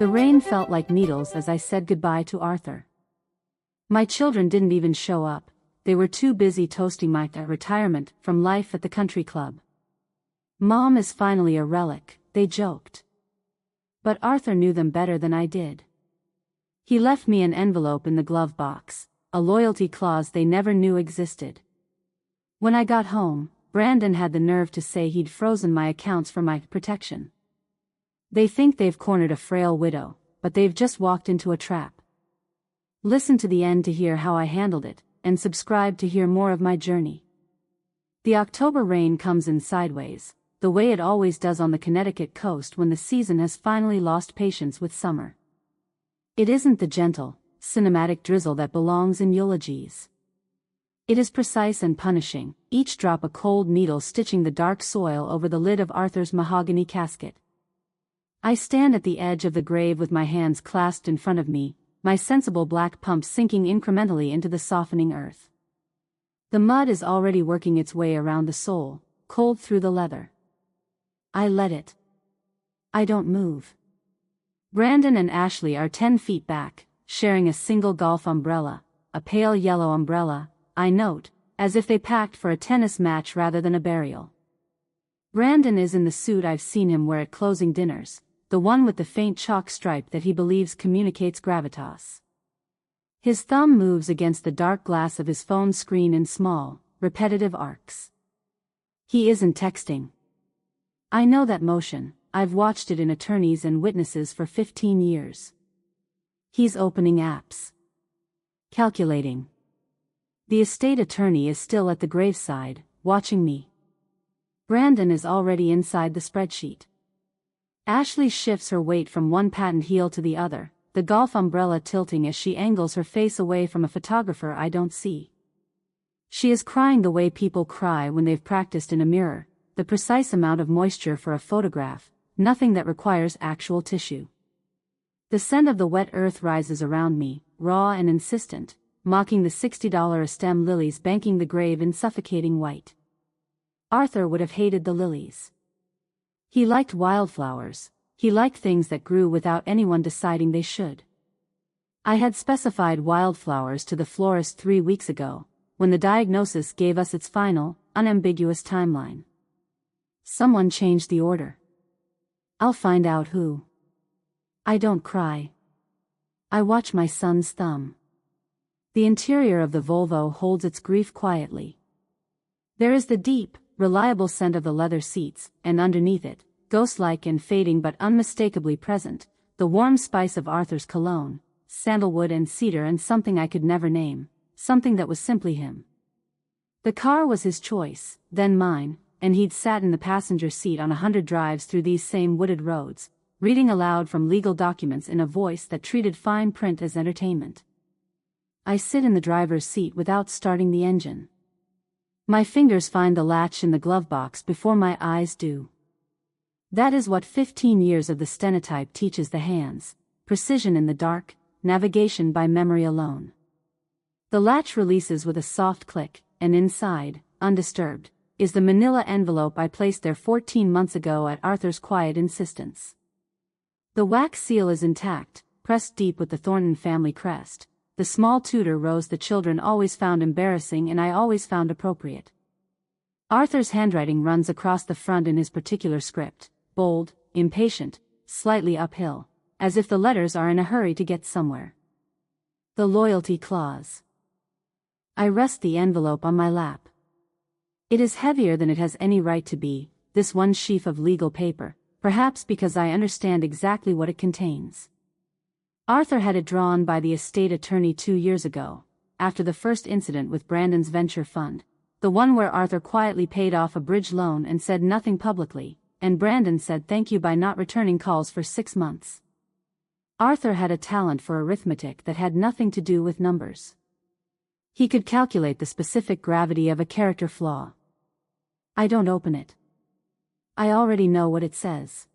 The rain felt like needles as I said goodbye to Arthur. My children didn't even show up, they were too busy toasting my retirement from life at the country club. Mom is finally a relic, they joked. But Arthur knew them better than I did. He left me an envelope in the glove box, a loyalty clause they never knew existed. When I got home, Brandon had the nerve to say he'd frozen my accounts for my protection. They think they've cornered a frail widow, but they've just walked into a trap. Listen to the end to hear how I handled it, and subscribe to hear more of my journey. The October rain comes in sideways, the way it always does on the Connecticut coast when the season has finally lost patience with summer. It isn't the gentle, cinematic drizzle that belongs in eulogies. It is precise and punishing, each drop a cold needle stitching the dark soil over the lid of Arthur's mahogany casket. I stand at the edge of the grave with my hands clasped in front of me, my sensible black pump sinking incrementally into the softening earth. The mud is already working its way around the soul, cold through the leather. I let it. I don't move. Brandon and Ashley are 10 feet back, sharing a single golf umbrella, a pale yellow umbrella, I note, as if they packed for a tennis match rather than a burial. Brandon is in the suit I've seen him wear at closing dinners, the one with the faint chalk stripe that he believes communicates gravitas. His thumb moves against the dark glass of his phone screen in small, repetitive arcs. He isn't texting. I know that motion, I've watched it in attorneys and witnesses for 15 years. He's opening apps. Calculating. The estate attorney is still at the graveside, watching me. Brandon is already inside the spreadsheet. Ashley shifts her weight from one patent heel to the other, the golf umbrella tilting as she angles her face away from a photographer I don't see. She is crying the way people cry when they've practiced in a mirror, the precise amount of moisture for a photograph, nothing that requires actual tissue. The scent of the wet earth rises around me, raw and insistent, mocking the $60 a stem lilies banking the grave in suffocating white. Arthur would have hated the lilies. He liked wildflowers, he liked things that grew without anyone deciding they should. I had specified wildflowers to the florist 3 weeks ago, when the diagnosis gave us its final, unambiguous timeline. Someone changed the order. I'll find out who. I don't cry. I watch my son's thumb. The interior of the Volvo holds its grief quietly. There is the deep, reliable scent of the leather seats, and underneath it, ghost-like and fading but unmistakably present, the warm spice of Arthur's cologne, sandalwood and cedar and something I could never name, something that was simply him. The car was his choice, then mine, and he'd sat in the passenger seat on 100 drives through these same wooded roads, reading aloud from legal documents in a voice that treated fine print as entertainment. I sit in the driver's seat without starting the engine. My fingers find the latch in the glove box before my eyes do. That is what 15 years of the stenotype teaches the hands, precision in the dark, navigation by memory alone. The latch releases with a soft click, and inside, undisturbed, is the manila envelope I placed there 14 months ago at Arthur's quiet insistence. The wax seal is intact, pressed deep with the Thornton family crest, the small Tudor rose the children always found embarrassing and I always found appropriate. Arthur's handwriting runs across the front in his particular script, bold, impatient, slightly uphill, as if the letters are in a hurry to get somewhere. The loyalty clause. I rest the envelope on my lap. It is heavier than it has any right to be, this one sheaf of legal paper, perhaps because I understand exactly what it contains. Arthur had it drawn by the estate attorney 2 years ago, after the first incident with Brandon's venture fund, the one where Arthur quietly paid off a bridge loan and said nothing publicly, and Brandon said thank you by not returning calls for 6 months. Arthur had a talent for arithmetic that had nothing to do with numbers. He could calculate the specific gravity of a character flaw. I don't open it. I already know what it says.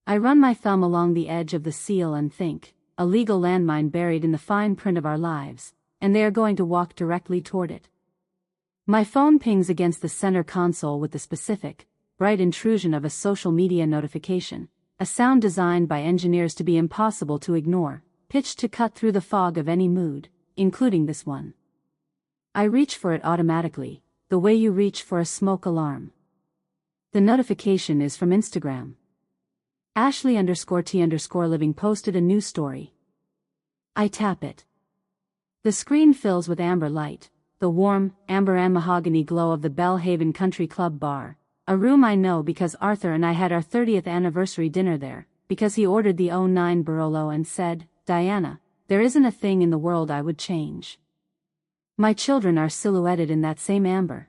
I run my thumb along the edge of the seal and think, a legal landmine buried in the fine print of our lives, and they are going to walk directly toward it. My phone pings against the center console with the specific, bright intrusion of a social media notification, a sound designed by engineers to be impossible to ignore, pitched to cut through the fog of any mood, including this one. I reach for it automatically, the way you reach for a smoke alarm. The notification is from Instagram. Ashley_T_living posted a new story. I tap it. The screen fills with amber light, the warm, amber and mahogany glow of the Bellhaven Country Club bar, a room I know because Arthur and I had our 30th anniversary dinner there, because he ordered the '09 Barolo and said, "Diana, there isn't a thing in the world I would change." My children are silhouetted in that same amber.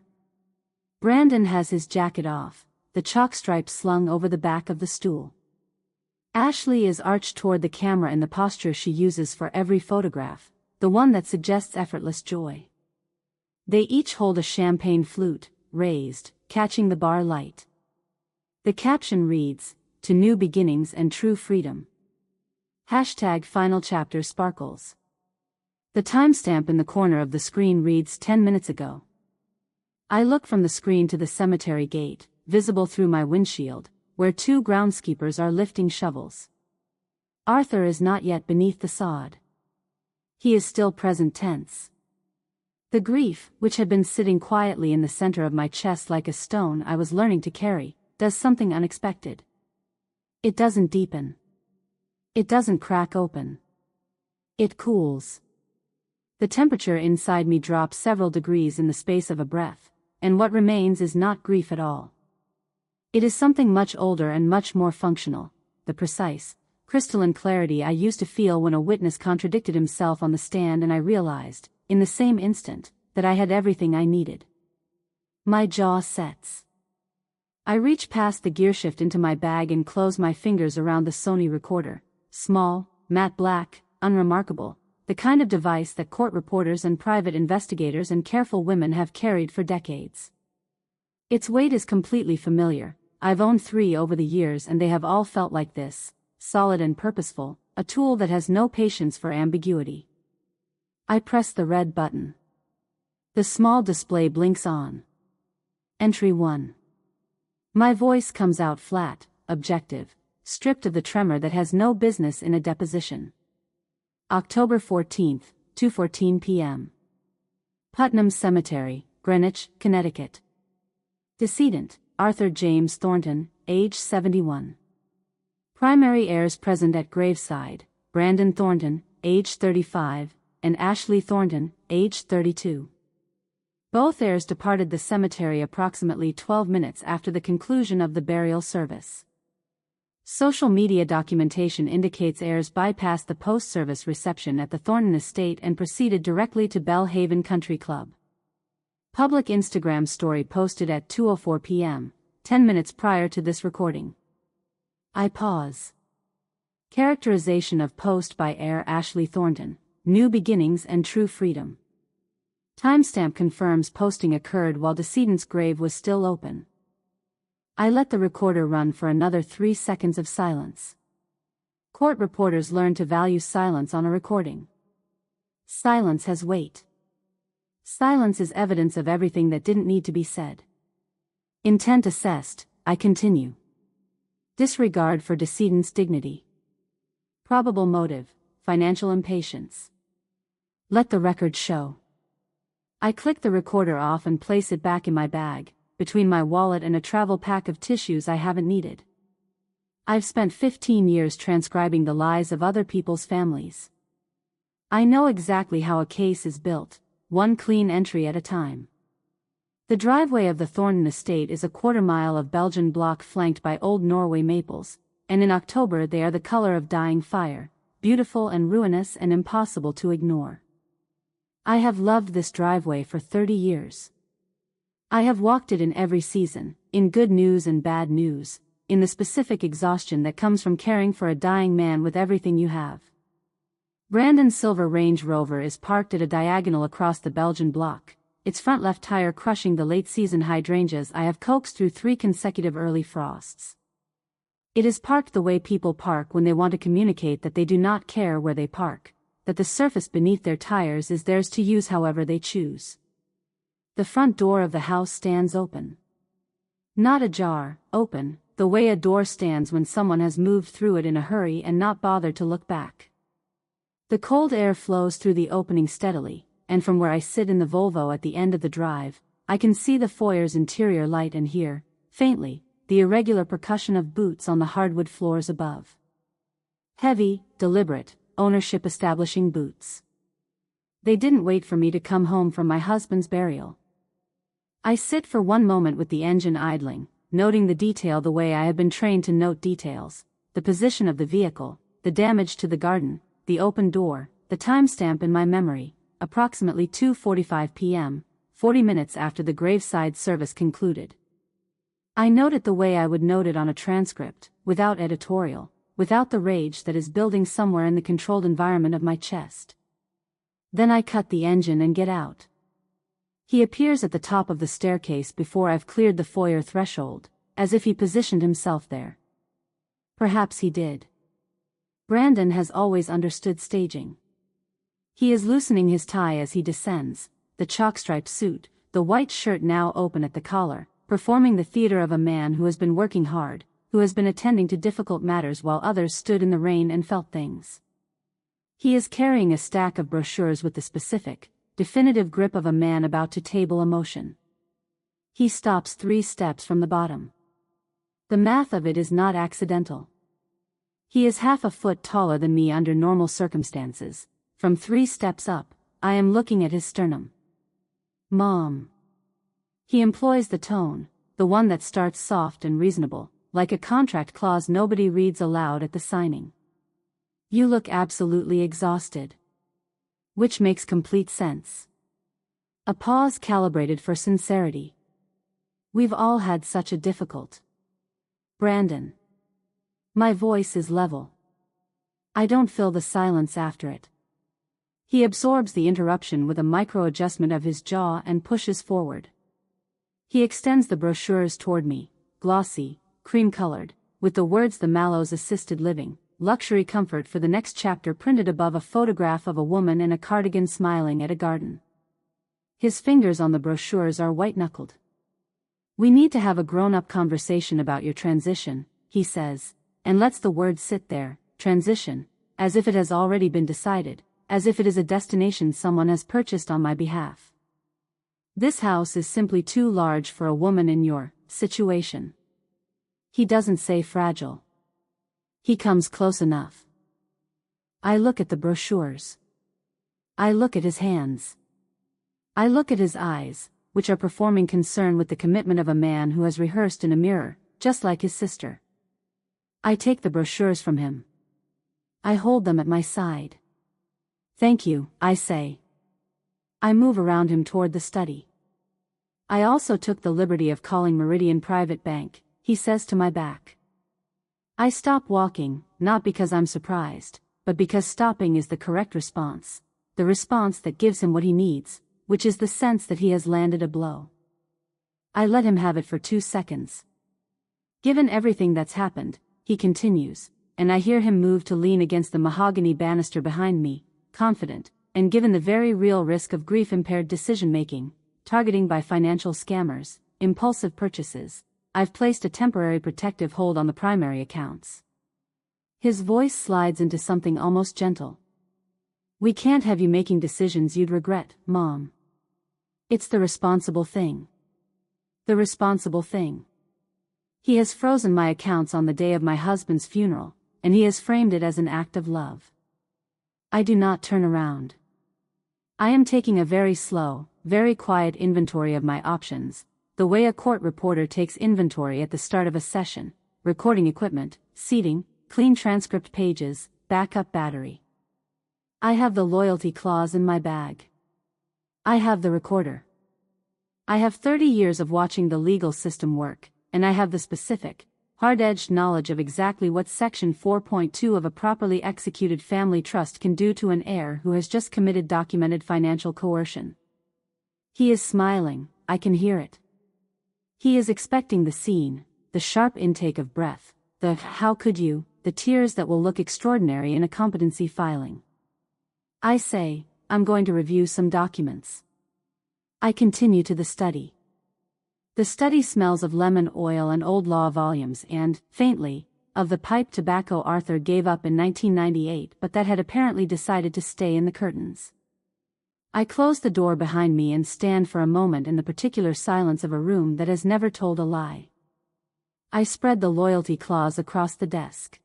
Brandon has his jacket off, the chalk stripes slung over the back of the stool. Ashley is arched toward the camera in the posture she uses for every photograph, the one that suggests effortless joy. They each hold a champagne flute, raised, catching the bar light. The caption reads, "To new beginnings and true freedom." #final chapter sparkles. The timestamp in the corner of the screen reads 10 minutes ago. I look from the screen to the cemetery gate, visible through my windshield, where two groundskeepers are lifting shovels. Arthur is not yet beneath the sod. He is still present tense. The grief, which had been sitting quietly in the center of my chest like a stone I was learning to carry, does something unexpected. It doesn't deepen. It doesn't crack open. It cools. The temperature inside me drops several degrees in the space of a breath, and what remains is not grief at all. It is something much older and much more functional, the precise, crystalline clarity I used to feel when a witness contradicted himself on the stand, and I realized, in the same instant, that I had everything I needed. My jaw sets. I reach past the gearshift into my bag and close my fingers around the Sony recorder, small, matte black, unremarkable, the kind of device that court reporters and private investigators and careful women have carried for decades. Its weight is completely familiar. I've owned 3 over the years and they have all felt like this, solid and purposeful, a tool that has no patience for ambiguity. I press the red button. The small display blinks on. Entry 1. My voice comes out flat, objective, stripped of the tremor that has no business in a deposition. October 14, 2:14 p.m. Putnam Cemetery, Greenwich, Connecticut. Decedent, Arthur James Thornton, age 71. Primary heirs present at graveside, Brandon Thornton, age 35, and Ashley Thornton, age 32. Both heirs departed the cemetery approximately 12 minutes after the conclusion of the burial service. Social media documentation indicates heirs bypassed the post-service reception at the Thornton estate and proceeded directly to Bellhaven Country Club. Public Instagram story posted at 2:04 p.m., 10 minutes prior to this recording. I pause. Characterization of post by heir Ashley Thornton, New Beginnings and True Freedom. Timestamp confirms posting occurred while decedent's grave was still open. I let the recorder run for another 3 seconds of silence. Court reporters learn to value silence on a recording. Silence has weight. Silence is evidence of everything that didn't need to be said. Intent assessed, I continue. Disregard for decedent's dignity. Probable motive, financial impatience. Let the record show. I click the recorder off and place it back in my bag, between my wallet and a travel pack of tissues I haven't needed. I've spent 15 years transcribing the lies of other people's families. I know exactly how a case is built, one clean entry at a time. The driveway of the Thornton estate is a quarter-mile of Belgian block flanked by old Norway maples, and in October they are the color of dying fire, beautiful and ruinous and impossible to ignore. I have loved this driveway for 30 years. I have walked it in every season, in good news and bad news, in the specific exhaustion that comes from caring for a dying man with everything you have. Brandon's silver Range Rover is parked at a diagonal across the Belgian block, its front left tire crushing the late-season hydrangeas I have coaxed through 3 consecutive early frosts. It is parked the way people park when they want to communicate that they do not care where they park, that the surface beneath their tires is theirs to use however they choose. The front door of the house stands open. Not ajar, open, the way a door stands when someone has moved through it in a hurry and not bothered to look back. The cold air flows through the opening steadily, and from where I sit in the Volvo at the end of the drive, I can see the foyer's interior light and hear, faintly, the irregular percussion of boots on the hardwood floors above. Heavy, deliberate, ownership-establishing boots. They didn't wait for me to come home from my husband's burial. I sit for one moment with the engine idling, noting the detail the way I have been trained to note details, the position of the vehicle, the damage to the garden, the open door, the timestamp in my memory, approximately 2:45 p.m., 40 minutes after the graveside service concluded. I note it the way I would note it on a transcript, without editorial, without the rage that is building somewhere in the controlled environment of my chest. Then I cut the engine and get out. He appears at the top of the staircase before I've cleared the foyer threshold, as if he positioned himself there. Perhaps he did. Brandon has always understood staging. He is loosening his tie as he descends, the chalk-striped suit, the white shirt now open at the collar, performing the theater of a man who has been working hard, who has been attending to difficult matters while others stood in the rain and felt things. He is carrying a stack of brochures with the specific, definitive grip of a man about to table emotion. He stops 3 steps from the bottom. The math of it is not accidental. He is half a foot taller than me under normal circumstances. From 3 steps up, I am looking at his sternum. Mom. He employs the tone, the one that starts soft and reasonable, like a contract clause nobody reads aloud at the signing. You look absolutely exhausted. Which makes complete sense. A pause calibrated for sincerity. We've all had such a difficult. Brandon. My voice is level. I don't fill the silence after it. He absorbs the interruption with a micro-adjustment of his jaw and pushes forward. He extends the brochures toward me, glossy, cream-colored, with the words "The Mallows Assisted Living, Luxury Comfort" for the next chapter printed above a photograph of a woman in a cardigan smiling at a garden. His fingers on the brochures are white-knuckled. We need to have a grown-up conversation about your transition, he says, and lets the word sit there, transition, as if it has already been decided, as if it is a destination someone has purchased on my behalf. This house is simply too large for a woman in your situation. He doesn't say fragile. He comes close enough. I look at the brochures. I look at his hands. I look at his eyes, which are performing concern with the commitment of a man who has rehearsed in a mirror, just like his sister. I take the brochures from him. I hold them at my side. Thank you, I say. I move around him toward the study. I also took the liberty of calling Meridian Private Bank, he says to my back. I stop walking, not because I'm surprised, but because stopping is the correct response, the response that gives him what he needs, which is the sense that he has landed a blow. I let him have it for 2 seconds. Given everything that's happened, he continues, and I hear him move to lean against the mahogany banister behind me, confident, and given the very real risk of grief-impaired decision-making, targeting by financial scammers, impulsive purchases, I've placed a temporary protective hold on the primary accounts. His voice slides into something almost gentle. We can't have you making decisions you'd regret, Mom. It's the responsible thing. The responsible thing. He has frozen my accounts on the day of my husband's funeral, and he has framed it as an act of love. I do not turn around. I am taking a very slow, very quiet inventory of my options, the way a court reporter takes inventory at the start of a session: recording equipment, seating, clean transcript pages, backup battery. I have the loyalty clause in my bag. I have the recorder. I have 30 years of watching the legal system work, and I have the specific, hard-edged knowledge of exactly what Section 4.2 of a properly executed family trust can do to an heir who has just committed documented financial coercion. He is smiling, I can hear it. He is expecting the scene, the sharp intake of breath, the "how could you," the tears that will look extraordinary in a competency filing. I say, I'm going to review some documents. I continue to the study. The study smells of lemon oil and old law volumes and, faintly, of the pipe tobacco Arthur gave up in 1998 but that had apparently decided to stay in the curtains. I close the door behind me and stand for a moment in the particular silence of a room that has never told a lie. I spread the loyalty clause across the desk.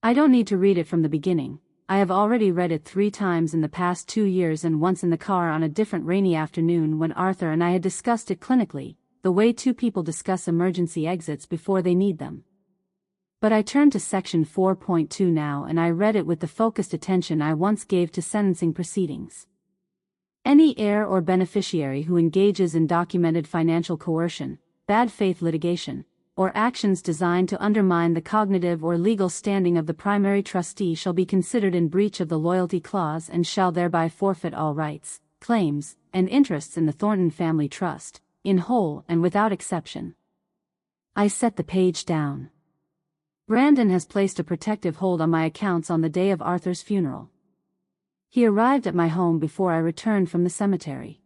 I don't need to read it from the beginning. I have already read it 3 times in the past 2 years and once in the car on a different rainy afternoon when Arthur and I had discussed it clinically, the way 2 people discuss emergency exits before they need them. But I turn to section 4.2 now and I read it with the focused attention I once gave to sentencing proceedings. Any heir or beneficiary who engages in documented financial coercion, bad faith litigation, or actions designed to undermine the cognitive or legal standing of the primary trustee shall be considered in breach of the loyalty clause and shall thereby forfeit all rights, claims, and interests in the Thornton Family Trust, in whole and without exception. I set the page down. Brandon has placed a protective hold on my accounts on the day of Arthur's funeral. He arrived at my home before I returned from the cemetery.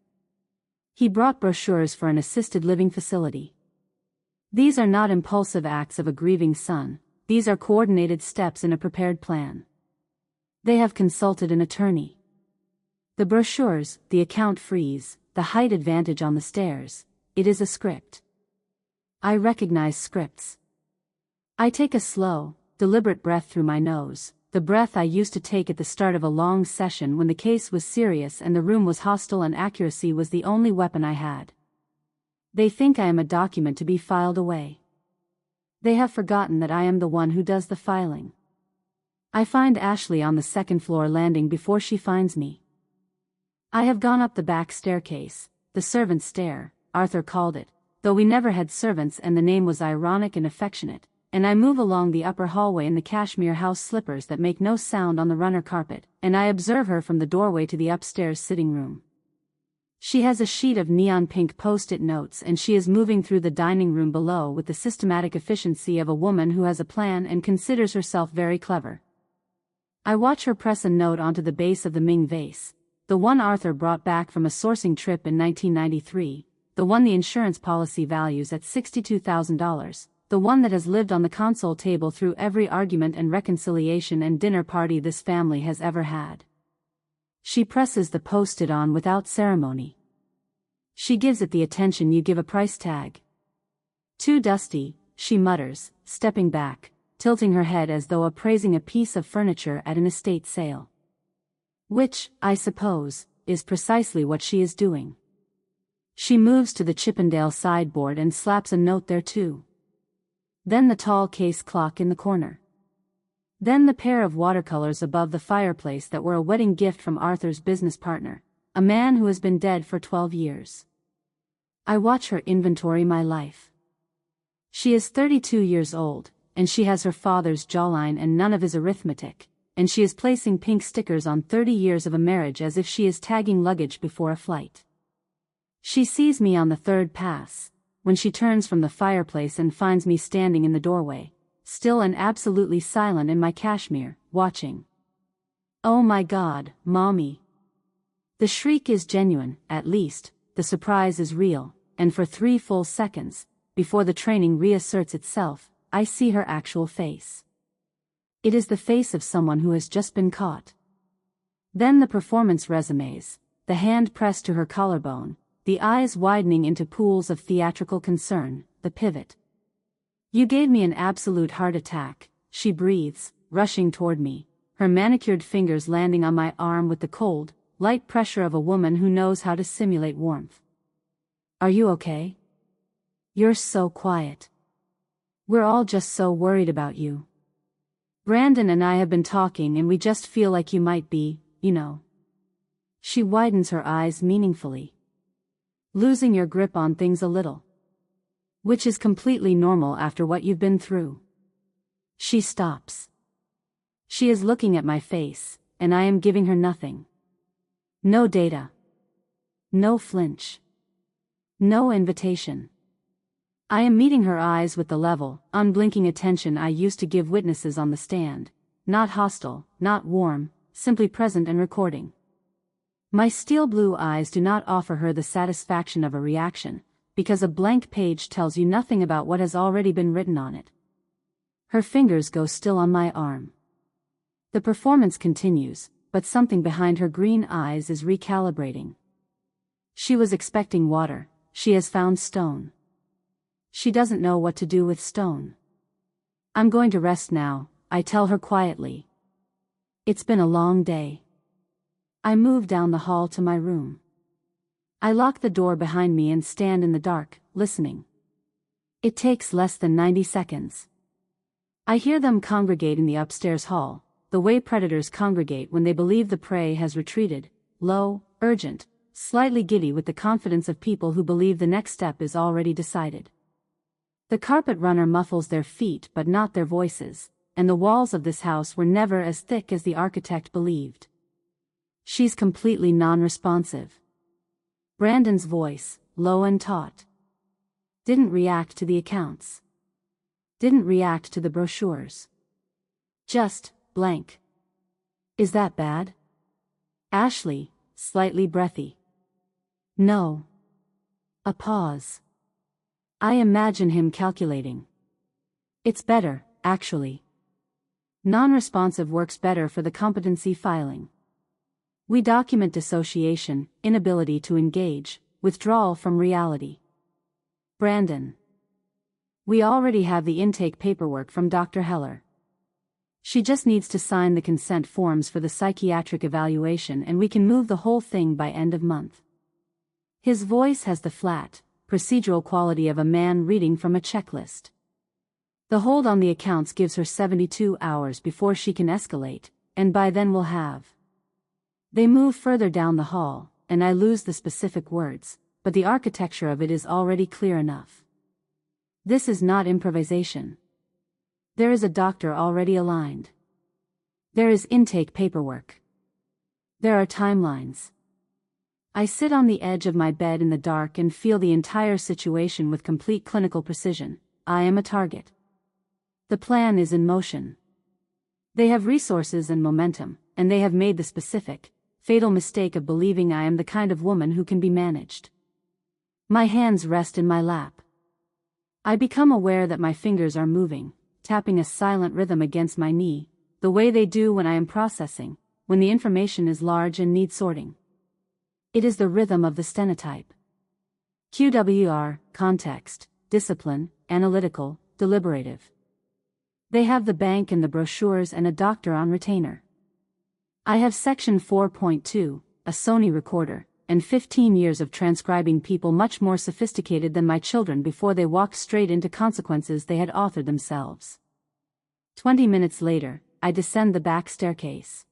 He brought brochures for an assisted living facility. These are not impulsive acts of a grieving son, these are coordinated steps in a prepared plan. They have consulted an attorney. The brochures, the account freeze, the height advantage on the stairs, it is a script. I recognize scripts. I take a slow, deliberate breath through my nose, the breath I used to take at the start of a long session when the case was serious and the room was hostile and accuracy was the only weapon I had. They think I am a document to be filed away. They have forgotten that I am the one who does the filing. I find Ashley on the 2nd floor landing before she finds me. I have gone up the back staircase, the servant's stair, Arthur called it, though we never had servants and the name was ironic and affectionate, and I move along the upper hallway in the cashmere house slippers that make no sound on the runner carpet, and I observe her from the doorway to the upstairs sitting room. She has a sheet of neon pink post-it notes and she is moving through the dining room below with the systematic efficiency of a woman who has a plan and considers herself very clever. I watch her press a note onto the base of the Ming vase, the one Arthur brought back from a sourcing trip in 1993, the one the insurance policy values at $62,000, the one that has lived on the console table through every argument and reconciliation and dinner party this family has ever had. She presses the post-it on without ceremony. She gives it the attention you give a price tag. "Too dusty," she mutters, stepping back, tilting her head as though appraising a piece of furniture at an estate sale. Which, I suppose, is precisely what she is doing. She moves to the Chippendale sideboard and slaps a note there too. Then the tall case clock in the corner. Then the pair of watercolors above the fireplace that were a wedding gift from Arthur's business partner, a man who has been dead for 12 years. I watch her inventory my life. She is 32 years old, and she has her father's jawline and none of his arithmetic, and she is placing pink stickers on 30 years of a marriage as if she is tagging luggage before a flight. She sees me on the 3rd pass, when she turns from the fireplace and finds me standing in the doorway, still and absolutely silent in my cashmere, watching. "Oh my God, Mommy!" The shriek is genuine, at least, the surprise is real, and for 3 full seconds, before the training reasserts itself, I see her actual face. It is the face of someone who has just been caught. Then the performance resumes, the hand pressed to her collarbone, the eyes widening into pools of theatrical concern, the pivot. "You gave me an absolute heart attack," she breathes, rushing toward me, her manicured fingers landing on my arm with the cold, light pressure of a woman who knows how to simulate warmth. "Are you okay? You're so quiet. We're all just so worried about you. Brandon and I have been talking and we just feel like you might be, you know." She widens her eyes meaningfully. "Losing your grip on things a little. Which is completely normal after what you've been through." She stops. She is looking at my face, and I am giving her nothing. No data. No flinch. No invitation. I am meeting her eyes with the level, unblinking attention I used to give witnesses on the stand, not hostile, not warm, simply present and recording. My steel blue eyes do not offer her the satisfaction of a reaction, because a blank page tells you nothing about what has already been written on it. Her fingers go still on my arm. The performance continues, but something behind her green eyes is recalibrating. She was expecting water, she has found stone. She doesn't know what to do with stone. I'm going to rest now, I tell her quietly. It's been a long day. I move down the hall to my room. I lock the door behind me and stand in the dark, listening. It takes less than 90 seconds. I hear them congregate in the upstairs hall, the way predators congregate when they believe the prey has retreated, low, urgent, slightly giddy with the confidence of people who believe the next step is already decided. The carpet runner muffles their feet but not their voices, and the walls of this house were never as thick as the architect believed. She's completely non-responsive. Brandon's voice, low and taut. Didn't react to the accounts. Didn't react to the brochures. Just, blank. Is that bad? Ashley, slightly breathy. No. A pause. I imagine him calculating. It's better, actually. Non-responsive works better for the competency filing. We document dissociation, inability to engage, withdrawal from reality. Brandon. We already have the intake paperwork from Dr. Heller. She just needs to sign the consent forms for the psychiatric evaluation and we can move the whole thing by end of month. His voice has the flat, procedural quality of a man reading from a checklist. The hold on the accounts gives her 72 hours before she can escalate, and by then we'll have. They move further down the hall, and I lose the specific words, but the architecture of it is already clear enough. This is not improvisation. There is a doctor already aligned. There is intake paperwork. There are timelines. I sit on the edge of my bed in the dark and feel the entire situation with complete clinical precision. I am a target. The plan is in motion. They have resources and momentum, and they have made the specific, fatal mistake of believing I am the kind of woman who can be managed. My hands rest in my lap. I become aware that my fingers are moving, tapping a silent rhythm against my knee, the way they do when I am processing, when the information is large and needs sorting. It is the rhythm of the stenotype. QWR, context, discipline, analytical, deliberative. They have the bank and the brochures and a doctor on retainer. I have section 4.2, a Sony recorder, and 15 years of transcribing people much more sophisticated than my children before they walked straight into consequences they had authored themselves. 20 minutes later, I descend the back staircase.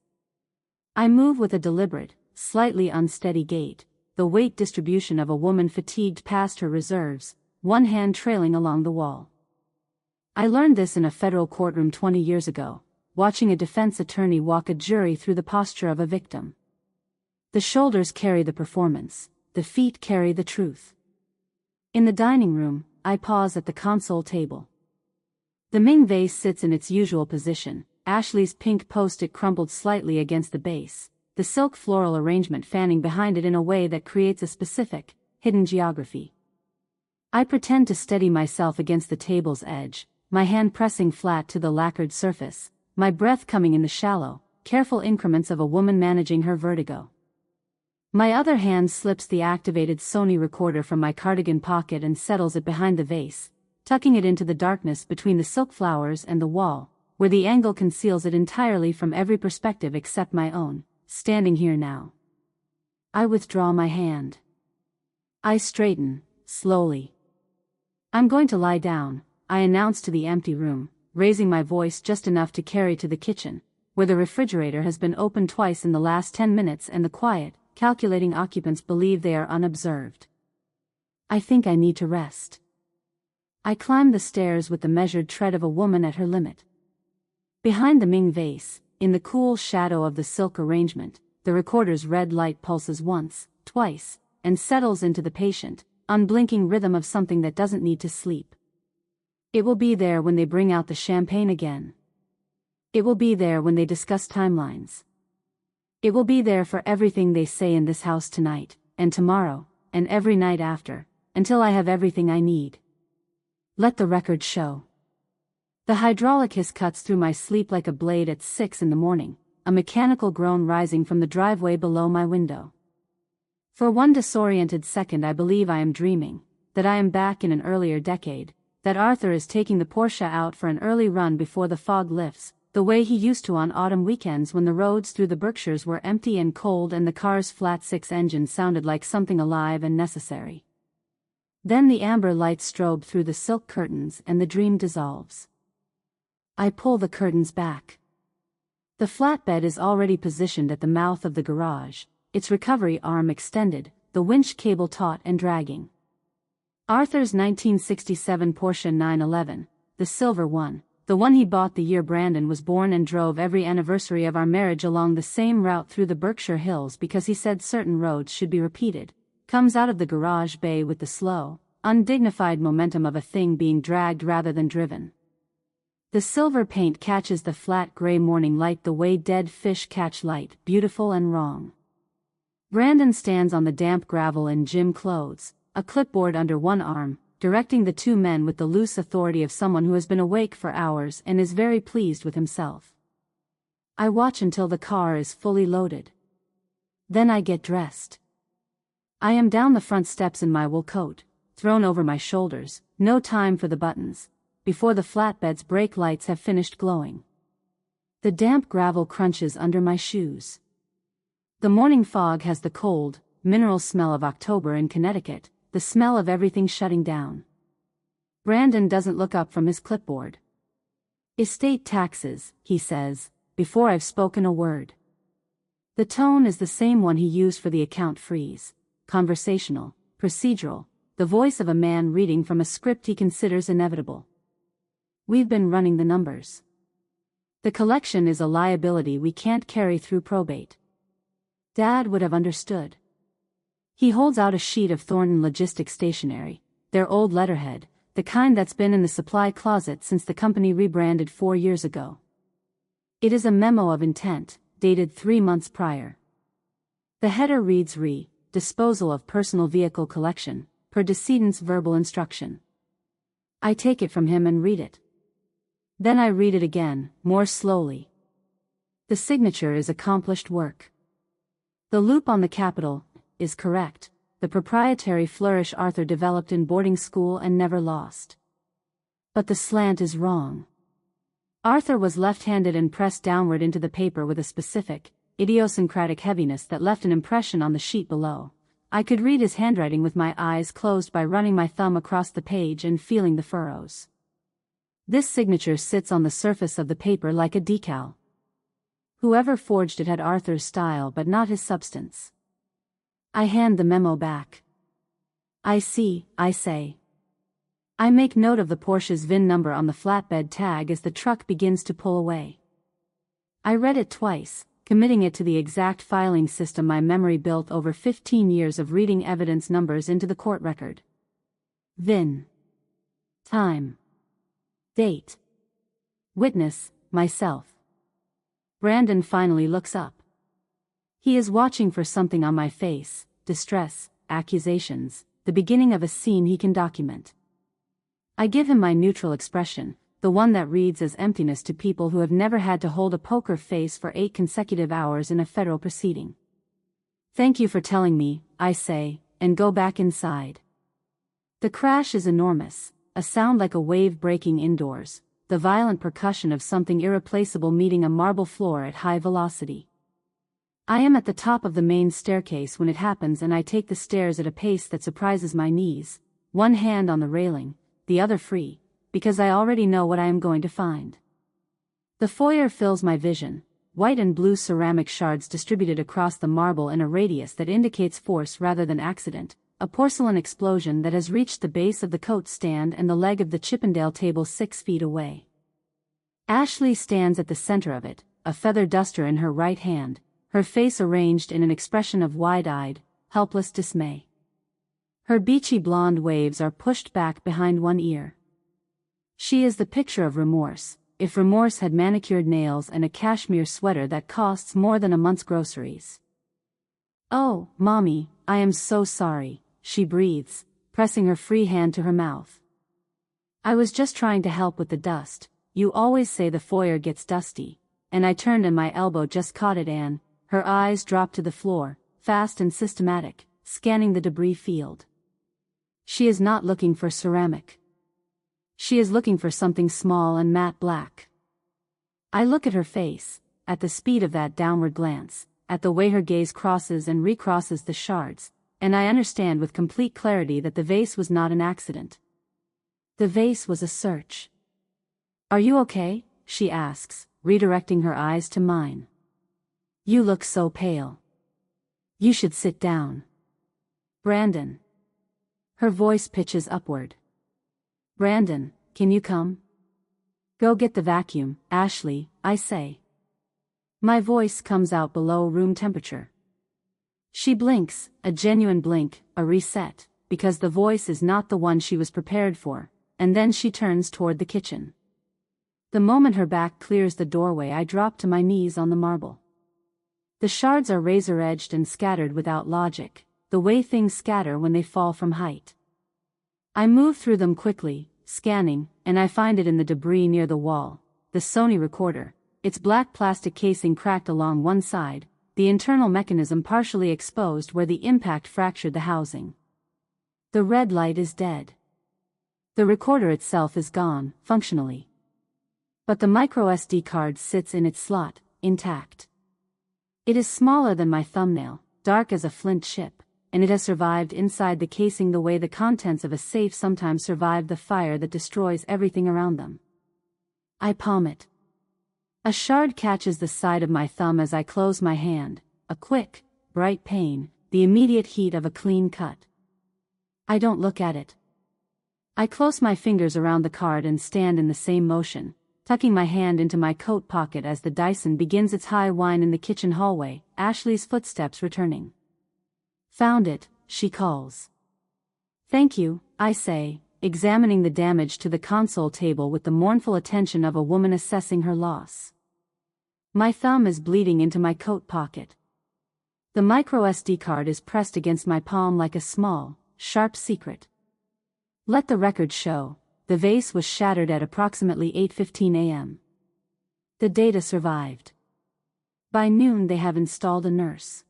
I move with a deliberate, slightly unsteady gait, the weight distribution of a woman fatigued past her reserves, one hand trailing along the wall. I learned this in a federal courtroom 20 years ago, watching a defense attorney walk a jury through the posture of a victim. The shoulders carry the performance, the feet carry the truth. In the dining room, I pause at the console table. The Ming vase sits in its usual position, Ashley's pink post-it crumpled slightly against the base, the silk floral arrangement fanning behind it in a way that creates a specific, hidden geography. I pretend to steady myself against the table's edge, my hand pressing flat to the lacquered surface, my breath coming in the shallow, careful increments of a woman managing her vertigo. My other hand slips the activated Sony recorder from my cardigan pocket and settles it behind the vase, tucking it into the darkness between the silk flowers and the wall, where the angle conceals it entirely from every perspective except my own, standing here now. I withdraw my hand. I straighten, slowly. I'm going to lie down, I announce to the empty room, raising my voice just enough to carry to the kitchen, where the refrigerator has been opened twice in the last 10 minutes and the quiet, calculating occupants believe they are unobserved. I think I need to rest. I climb the stairs with the measured tread of a woman at her limit. Behind the Ming vase, in the cool shadow of the silk arrangement, the recorder's red light pulses once, twice, and settles into the patient, unblinking rhythm of something that doesn't need to sleep. It will be there when they bring out the champagne again. It will be there when they discuss timelines. It will be there for everything they say in this house tonight, and tomorrow, and every night after, until I have everything I need. Let the record show. The hydraulic hiss cuts through my sleep like a blade at 6 in the morning, a mechanical groan rising from the driveway below my window. For one disoriented second I believe I am dreaming, that I am back in an earlier decade, that Arthur is taking the Porsche out for an early run before the fog lifts, the way he used to on autumn weekends when the roads through the Berkshires were empty and cold and the car's flat six engine sounded like something alive and necessary. Then the amber light strobe through the silk curtains and the dream dissolves. I pull the curtains back. The flatbed is already positioned at the mouth of the garage, its recovery arm extended, the winch cable taut and dragging. Arthur's 1967 Porsche 911, the silver one, the one he bought the year Brandon was born and drove every anniversary of our marriage along the same route through the Berkshire Hills because he said certain roads should be repeated, comes out of the garage bay with the slow, undignified momentum of a thing being dragged rather than driven. The silver paint catches the flat gray morning light the way dead fish catch light, beautiful and wrong. Brandon stands on the damp gravel in gym clothes, a clipboard under one arm, directing the two men with the loose authority of someone who has been awake for hours and is very pleased with himself. I watch until the car is fully loaded. Then I get dressed. I am down the front steps in my wool coat, thrown over my shoulders, no time for the buttons, before the flatbed's brake lights have finished glowing. The damp gravel crunches under my shoes. The morning fog has the cold, mineral smell of October in Connecticut, the smell of everything shutting down. Brandon doesn't look up from his clipboard. "Estate taxes," he says, before I've spoken a word. The tone is the same one he used for the account freeze, conversational, procedural, the voice of a man reading from a script he considers inevitable. "We've been running the numbers. The collection is a liability we can't carry through probate." Dad would have understood. He holds out a sheet of Thornton Logistics stationery, their old letterhead, the kind that's been in the supply closet since the company rebranded 4 years ago. It is a memo of intent, dated 3 months prior. The header reads disposal of personal vehicle collection, per decedent's verbal instruction. I take it from him and read it. Then I read it again, more slowly. The signature is accomplished work. The loop on the capital is correct, the proprietary flourish Arthur developed in boarding school and never lost. But the slant is wrong. Arthur was left-handed and pressed downward into the paper with a specific, idiosyncratic heaviness that left an impression on the sheet below. I could read his handwriting with my eyes closed by running my thumb across the page and feeling the furrows. This signature sits on the surface of the paper like a decal. Whoever forged it had Arthur's style but not his substance. I hand the memo back. "I see," I say. I make note of the Porsche's VIN number on the flatbed tag as the truck begins to pull away. I read it twice, committing it to the exact filing system my memory built over 15 years of reading evidence numbers into the court record. VIN. Time. Date. Witness, myself. Brandon finally looks up. He is watching for something on my face, distress, accusations, the beginning of a scene he can document. I give him my neutral expression, the one that reads as emptiness to people who have never had to hold a poker face for 8 consecutive hours in a federal proceeding. "Thank you for telling me," I say, and go back inside. The crash is enormous, a sound like a wave breaking indoors, the violent percussion of something irreplaceable meeting a marble floor at high velocity. I am at the top of the main staircase when it happens and I take the stairs at a pace that surprises my knees, one hand on the railing, the other free, because I already know what I am going to find. The foyer fills my vision, white and blue ceramic shards distributed across the marble in a radius that indicates force rather than accident, a porcelain explosion that has reached the base of the coat stand and the leg of the Chippendale table 6 feet away. Ashley stands at the center of it, a feather duster in her right hand, her face arranged in an expression of wide-eyed, helpless dismay. Her beachy blonde waves are pushed back behind one ear. She is the picture of remorse, if remorse had manicured nails and a cashmere sweater that costs more than a month's groceries. "Oh, Mommy, I am so sorry," she breathes, pressing her free hand to her mouth. I was just trying to help with the dust. You always say the foyer gets dusty. And I turned and my elbow just caught it. Anne, her eyes dropped to the floor, fast and systematic, scanning the debris field. She is not looking for ceramic. She is looking for something small and matte black. I look at her face, at the speed of that downward glance, at the way her gaze crosses and recrosses the shards, and I understand with complete clarity that the vase was not an accident. The vase was a search. Are you okay? She asks, redirecting her eyes to mine. You look so pale. You should sit down. Brandon. Her voice pitches upward. Brandon, can you come? Go get the vacuum, Ashley, I say. My voice comes out below room temperature. She blinks, a genuine blink, a reset, because the voice is not the one she was prepared for, and then she turns toward the kitchen. The moment her back clears the doorway, I drop to my knees on the marble. The shards are razor-edged and scattered without logic, the way things scatter when they fall from height. I move through them quickly, scanning, and I find it in the debris near the wall, the Sony recorder, its black plastic casing cracked along one side, the internal mechanism partially exposed where the impact fractured the housing. The red light is dead. The recorder itself is gone, functionally. But the microSD card sits in its slot, intact. It is smaller than my thumbnail, dark as a flint chip, and it has survived inside the casing the way the contents of a safe sometimes survive the fire that destroys everything around them. I palm it. A shard catches the side of my thumb as I close my hand, a quick, bright pain, the immediate heat of a clean cut. I don't look at it. I close my fingers around the card and stand in the same motion, tucking my hand into my coat pocket as the Dyson begins its high whine in the kitchen hallway, Ashley's footsteps returning. Found it, she calls. Thank you, I say, examining the damage to the console table with the mournful attention of a woman assessing her loss. My thumb is bleeding into my coat pocket. The microSD card is pressed against my palm like a small, sharp secret. Let the record show, the vase was shattered at approximately 8:15 a.m. The data survived. By noon they have installed a nurse.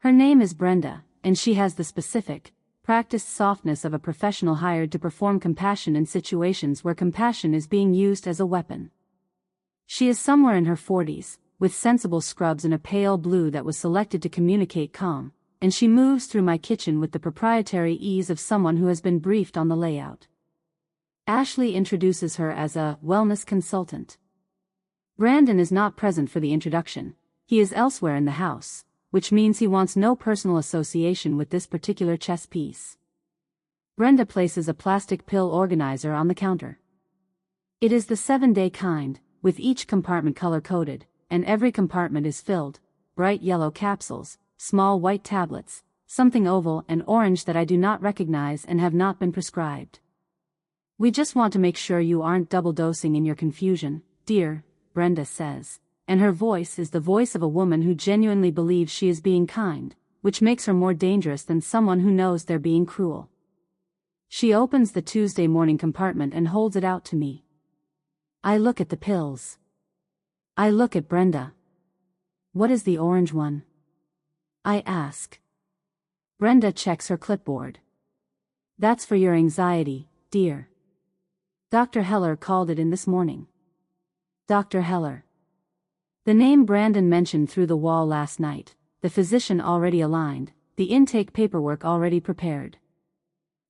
Her name is Brenda, and she has the specific, practiced softness of a professional hired to perform compassion in situations where compassion is being used as a weapon. She is somewhere in her 40s, with sensible scrubs and a pale blue that was selected to communicate calm, and she moves through my kitchen with the proprietary ease of someone who has been briefed on the layout. Ashley introduces her as a wellness consultant. Brandon is not present for the introduction. He is elsewhere in the house, which means he wants no personal association with this particular chess piece. Brenda places a plastic pill organizer on the counter. It is the 7-day kind, with each compartment color-coded, and every compartment is filled, bright yellow capsules, small white tablets, something oval and orange that I do not recognize and have not been prescribed. We just want to make sure you aren't double-dosing in your confusion, dear, Brenda says, and her voice is the voice of a woman who genuinely believes she is being kind, which makes her more dangerous than someone who knows they're being cruel. She opens the Tuesday morning compartment and holds it out to me. I look at the pills. I look at Brenda. What is the orange one? I ask. Brenda checks her clipboard. That's for your anxiety, dear. Dr. Heller called it in this morning. Dr. Heller. The name Brandon mentioned through the wall last night, the physician already aligned, the intake paperwork already prepared.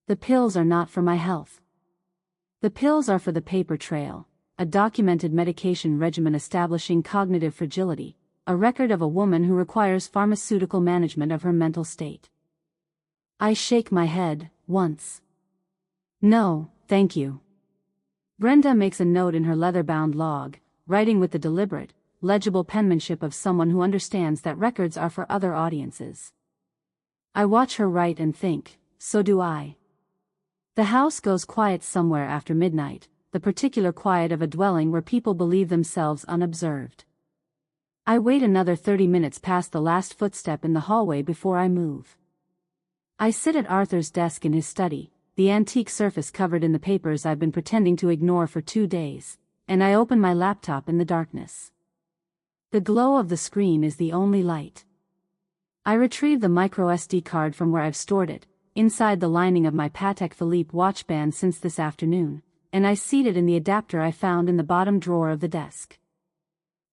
The pills are not for my health. The pills are for the paper trail, a documented medication regimen establishing cognitive fragility, a record of a woman who requires pharmaceutical management of her mental state. I shake my head, once. No, thank you. Brenda makes a note in her leather-bound log, writing with the deliberate, legible penmanship of someone who understands that records are for other audiences. I watch her write and think, so do I. The house goes quiet somewhere after midnight, the particular quiet of a dwelling where people believe themselves unobserved. I wait another 30 minutes past the last footstep in the hallway before I move. I sit at Arthur's desk in his study, the antique surface covered in the papers I've been pretending to ignore for 2 days, and I open my laptop in the darkness. The glow of the screen is the only light. I retrieve the micro SD card from where I've stored it, inside the lining of my Patek Philippe watch band since this afternoon, and I seat it in the adapter I found in the bottom drawer of the desk.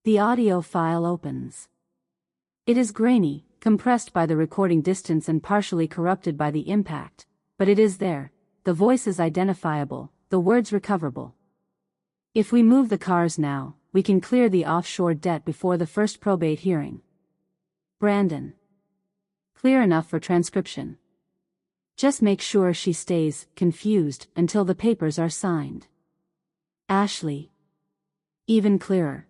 The audio file opens. It is grainy, compressed by the recording distance and partially corrupted by the impact, but it is there, the voice is identifiable, the words recoverable. If we move the cars now, we can clear the offshore debt before the first probate hearing. Brandon. Clear enough for transcription. Just make sure she stays confused until the papers are signed. Ashley. Even clearer.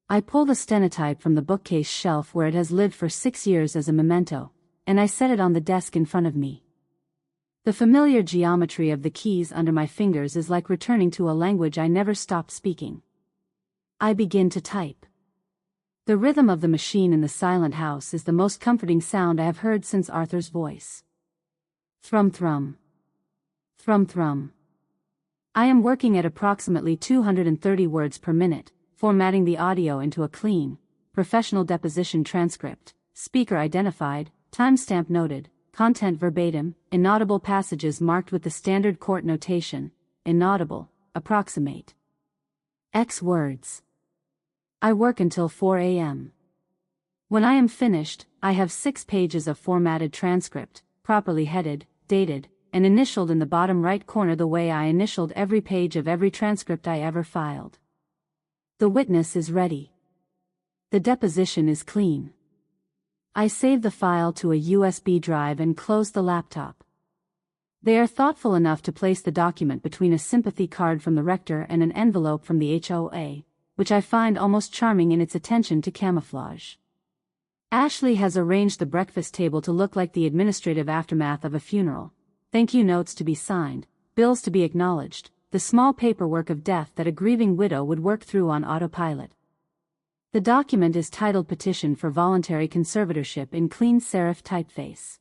I pull the stenotype from the bookcase shelf where it has lived for 6 years as a memento, and I set it on the desk in front of me. The familiar geometry of the keys under my fingers is like returning to a language I never stopped speaking. I begin to type. The rhythm of the machine in the silent house is the most comforting sound I have heard since Arthur's voice. Thrum thrum. Thrum thrum. I am working at approximately 230 words per minute, formatting the audio into a clean, professional deposition transcript, speaker identified, timestamp noted, content verbatim, inaudible passages marked with the standard court notation, inaudible, approximate. X words. I work until 4 a.m. When I am finished, I have 6 pages of formatted transcript, properly headed, dated, and initialed in the bottom right corner the way I initialed every page of every transcript I ever filed. The witness is ready. The deposition is clean. I save the file to a USB drive and close the laptop. They are thoughtful enough to place the document between a sympathy card from the rector and an envelope from the HOA, which I find almost charming in its attention to camouflage. Ashley has arranged the breakfast table to look like the administrative aftermath of a funeral, thank you notes to be signed, bills to be acknowledged, the small paperwork of death that a grieving widow would work through on autopilot. The document is titled Petition for Voluntary Conservatorship in clean serif typeface.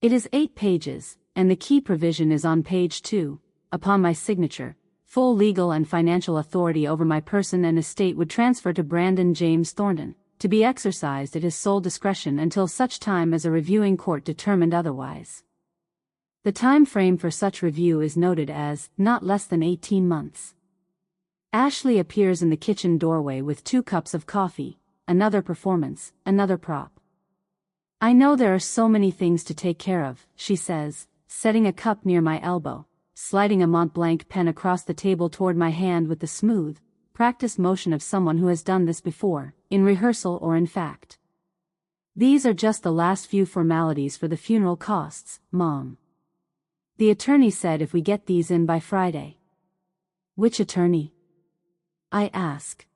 It is 8 pages, and the key provision is on page 2. Upon my signature, full legal and financial authority over my person and estate would transfer to Brandon James Thornton, to be exercised at his sole discretion until such time as a reviewing court determined otherwise. The time frame for such review is noted as not less than 18 months. Ashley appears in the kitchen doorway with 2 cups of coffee, another performance, another prop. I know there are so many things to take care of, she says, setting a cup near my elbow, sliding a Mont Blanc pen across the table toward my hand with the smooth, practiced motion of someone who has done this before, in rehearsal or in fact. These are just the last few formalities for the funeral costs, Mom. The attorney said if we get these in by Friday. Which attorney? I ask.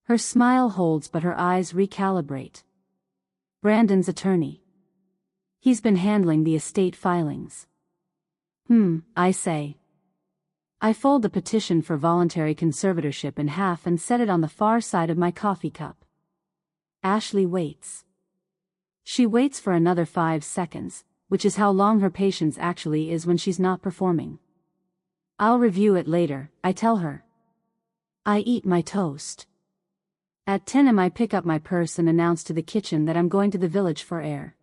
Her smile holds but her eyes recalibrate. Brandon's attorney. He's been handling the estate filings. I say. I fold the petition for voluntary conservatorship in half and set it on the far side of my coffee cup. Ashley waits. She waits for another 5 seconds, which is how long her patience actually is when she's not performing. I'll review it later, I tell her. I eat my toast. At 10 a.m. I pick up my purse and announce to the kitchen that I'm going to the village for air.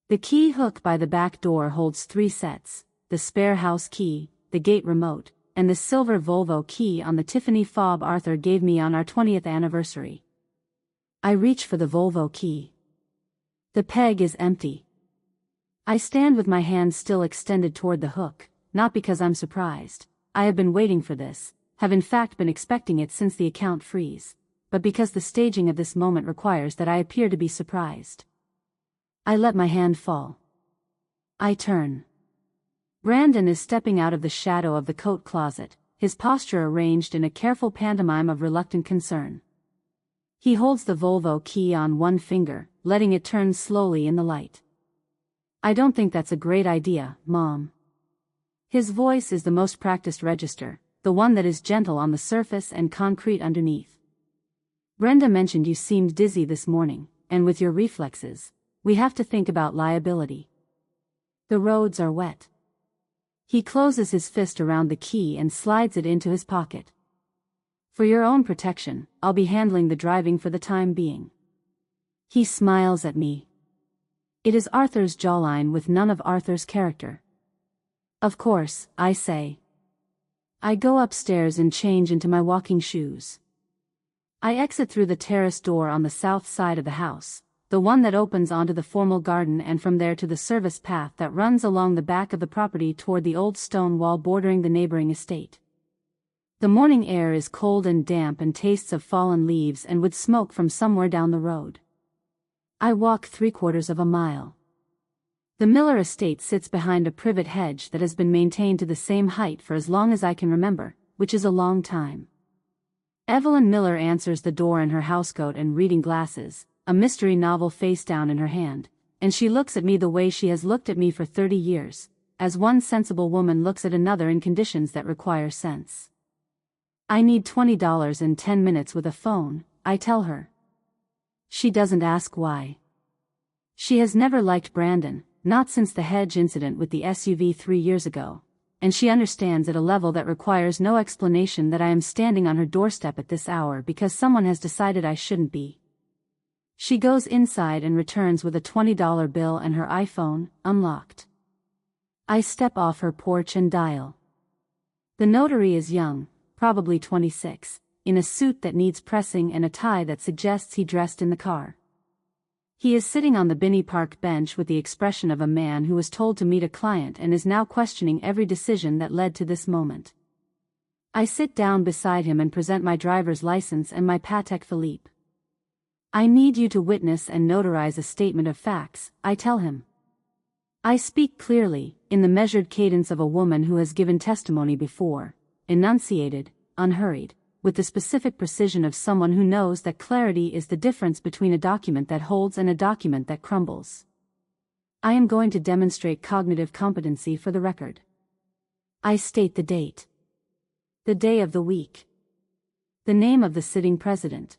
The key hook by the back door holds 3 sets, the spare house key, the gate remote, and the silver Volvo key on the Tiffany fob Arthur gave me on our 20th anniversary. I reach for the Volvo key. The peg is empty. I stand with my hand still extended toward the hook, not because I'm surprised. I have been waiting for this, have in fact been expecting it since the account freeze, but because the staging of this moment requires that I appear to be surprised. I let my hand fall. I turn. Brandon is stepping out of the shadow of the coat closet, his posture arranged in a careful pantomime of reluctant concern. He holds the Volvo key on one finger, letting it turn slowly in the light. I don't think that's a great idea, Mom. His voice is the most practiced register, the one that is gentle on the surface and concrete underneath. Brenda mentioned you seemed dizzy this morning, and with your reflexes, we have to think about liability. The roads are wet. He closes his fist around the key and slides it into his pocket. For your own protection, I'll be handling the driving for the time being. He smiles at me. It is Arthur's jawline with none of Arthur's character. Of course, I say. I go upstairs and change into my walking shoes. I exit through the terrace door on the south side of the house, the one that opens onto the formal garden, and from there to the service path that runs along the back of the property toward the old stone wall bordering the neighboring estate. The morning air is cold and damp and tastes of fallen leaves and wood smoke from somewhere down the road. I walk 3/4 of a mile. The Miller estate sits behind a privet hedge that has been maintained to the same height for as long as I can remember, which is a long time. Evelyn Miller answers the door in her housecoat and reading glasses, a mystery novel face down in her hand, and she looks at me the way she has looked at me for 30 years, as one sensible woman looks at another in conditions that require sense. I need $20 in 10 minutes with a phone, I tell her. She doesn't ask why. She has never liked Brandon, not since the hedge incident with the SUV 3 years ago, and she understands at a level that requires no explanation that I am standing on her doorstep at this hour because someone has decided I shouldn't be. She goes inside and returns with a $20 bill and her iPhone, unlocked. I step off her porch and dial. The notary is young, probably 26, in a suit that needs pressing and a tie that suggests he dressed in the car. He is sitting on the Binney Park bench with the expression of a man who was told to meet a client and is now questioning every decision that led to this moment. I sit down beside him and present my driver's license and my Patek Philippe. I need you to witness and notarize a statement of facts, I tell him. I speak clearly, in the measured cadence of a woman who has given testimony before, enunciated, unhurried, with the specific precision of someone who knows that clarity is the difference between a document that holds and a document that crumbles. I am going to demonstrate cognitive competency for the record. I state the date. The day of the week. The name of the sitting president.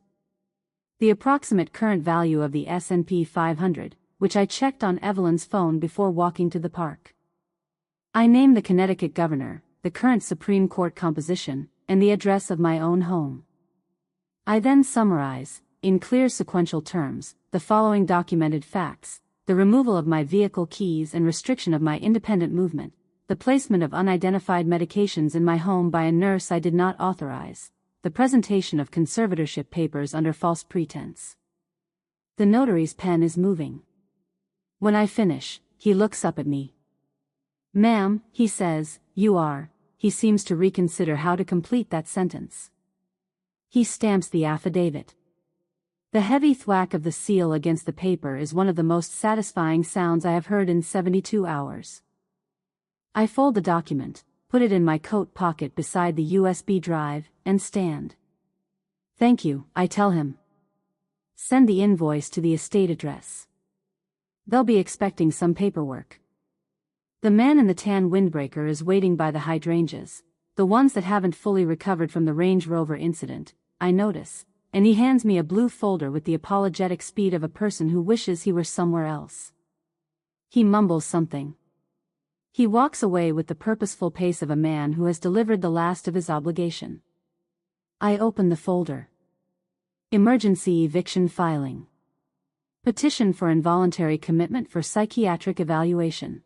The approximate current value of the S&P 500, which I checked on Evelyn's phone before walking to the park. I name the Connecticut governor, the current Supreme Court composition, and the address of my own home. I then summarize, in clear sequential terms, the following documented facts: the removal of my vehicle keys and restriction of my independent movement, the placement of unidentified medications in my home by a nurse I did not authorize, the presentation of conservatorship papers under false pretense. The notary's pen is moving. When I finish, he looks up at me. "Ma'am," he says, "you are." He seems to reconsider how to complete that sentence. He stamps the affidavit. The heavy thwack of the seal against the paper is one of the most satisfying sounds I have heard in 72 hours. I fold the document, put it in my coat pocket beside the USB drive, and stand. "Thank you," I tell him. "Send the invoice to the estate address. They'll be expecting some paperwork." The man in the tan windbreaker is waiting by the hydrangeas, the ones that haven't fully recovered from the Range Rover incident, I notice, and he hands me a blue folder with the apologetic speed of a person who wishes he were somewhere else. He mumbles something. He walks away with the purposeful pace of a man who has delivered the last of his obligation. I open the folder. Emergency eviction filing. Petition for involuntary commitment for psychiatric evaluation.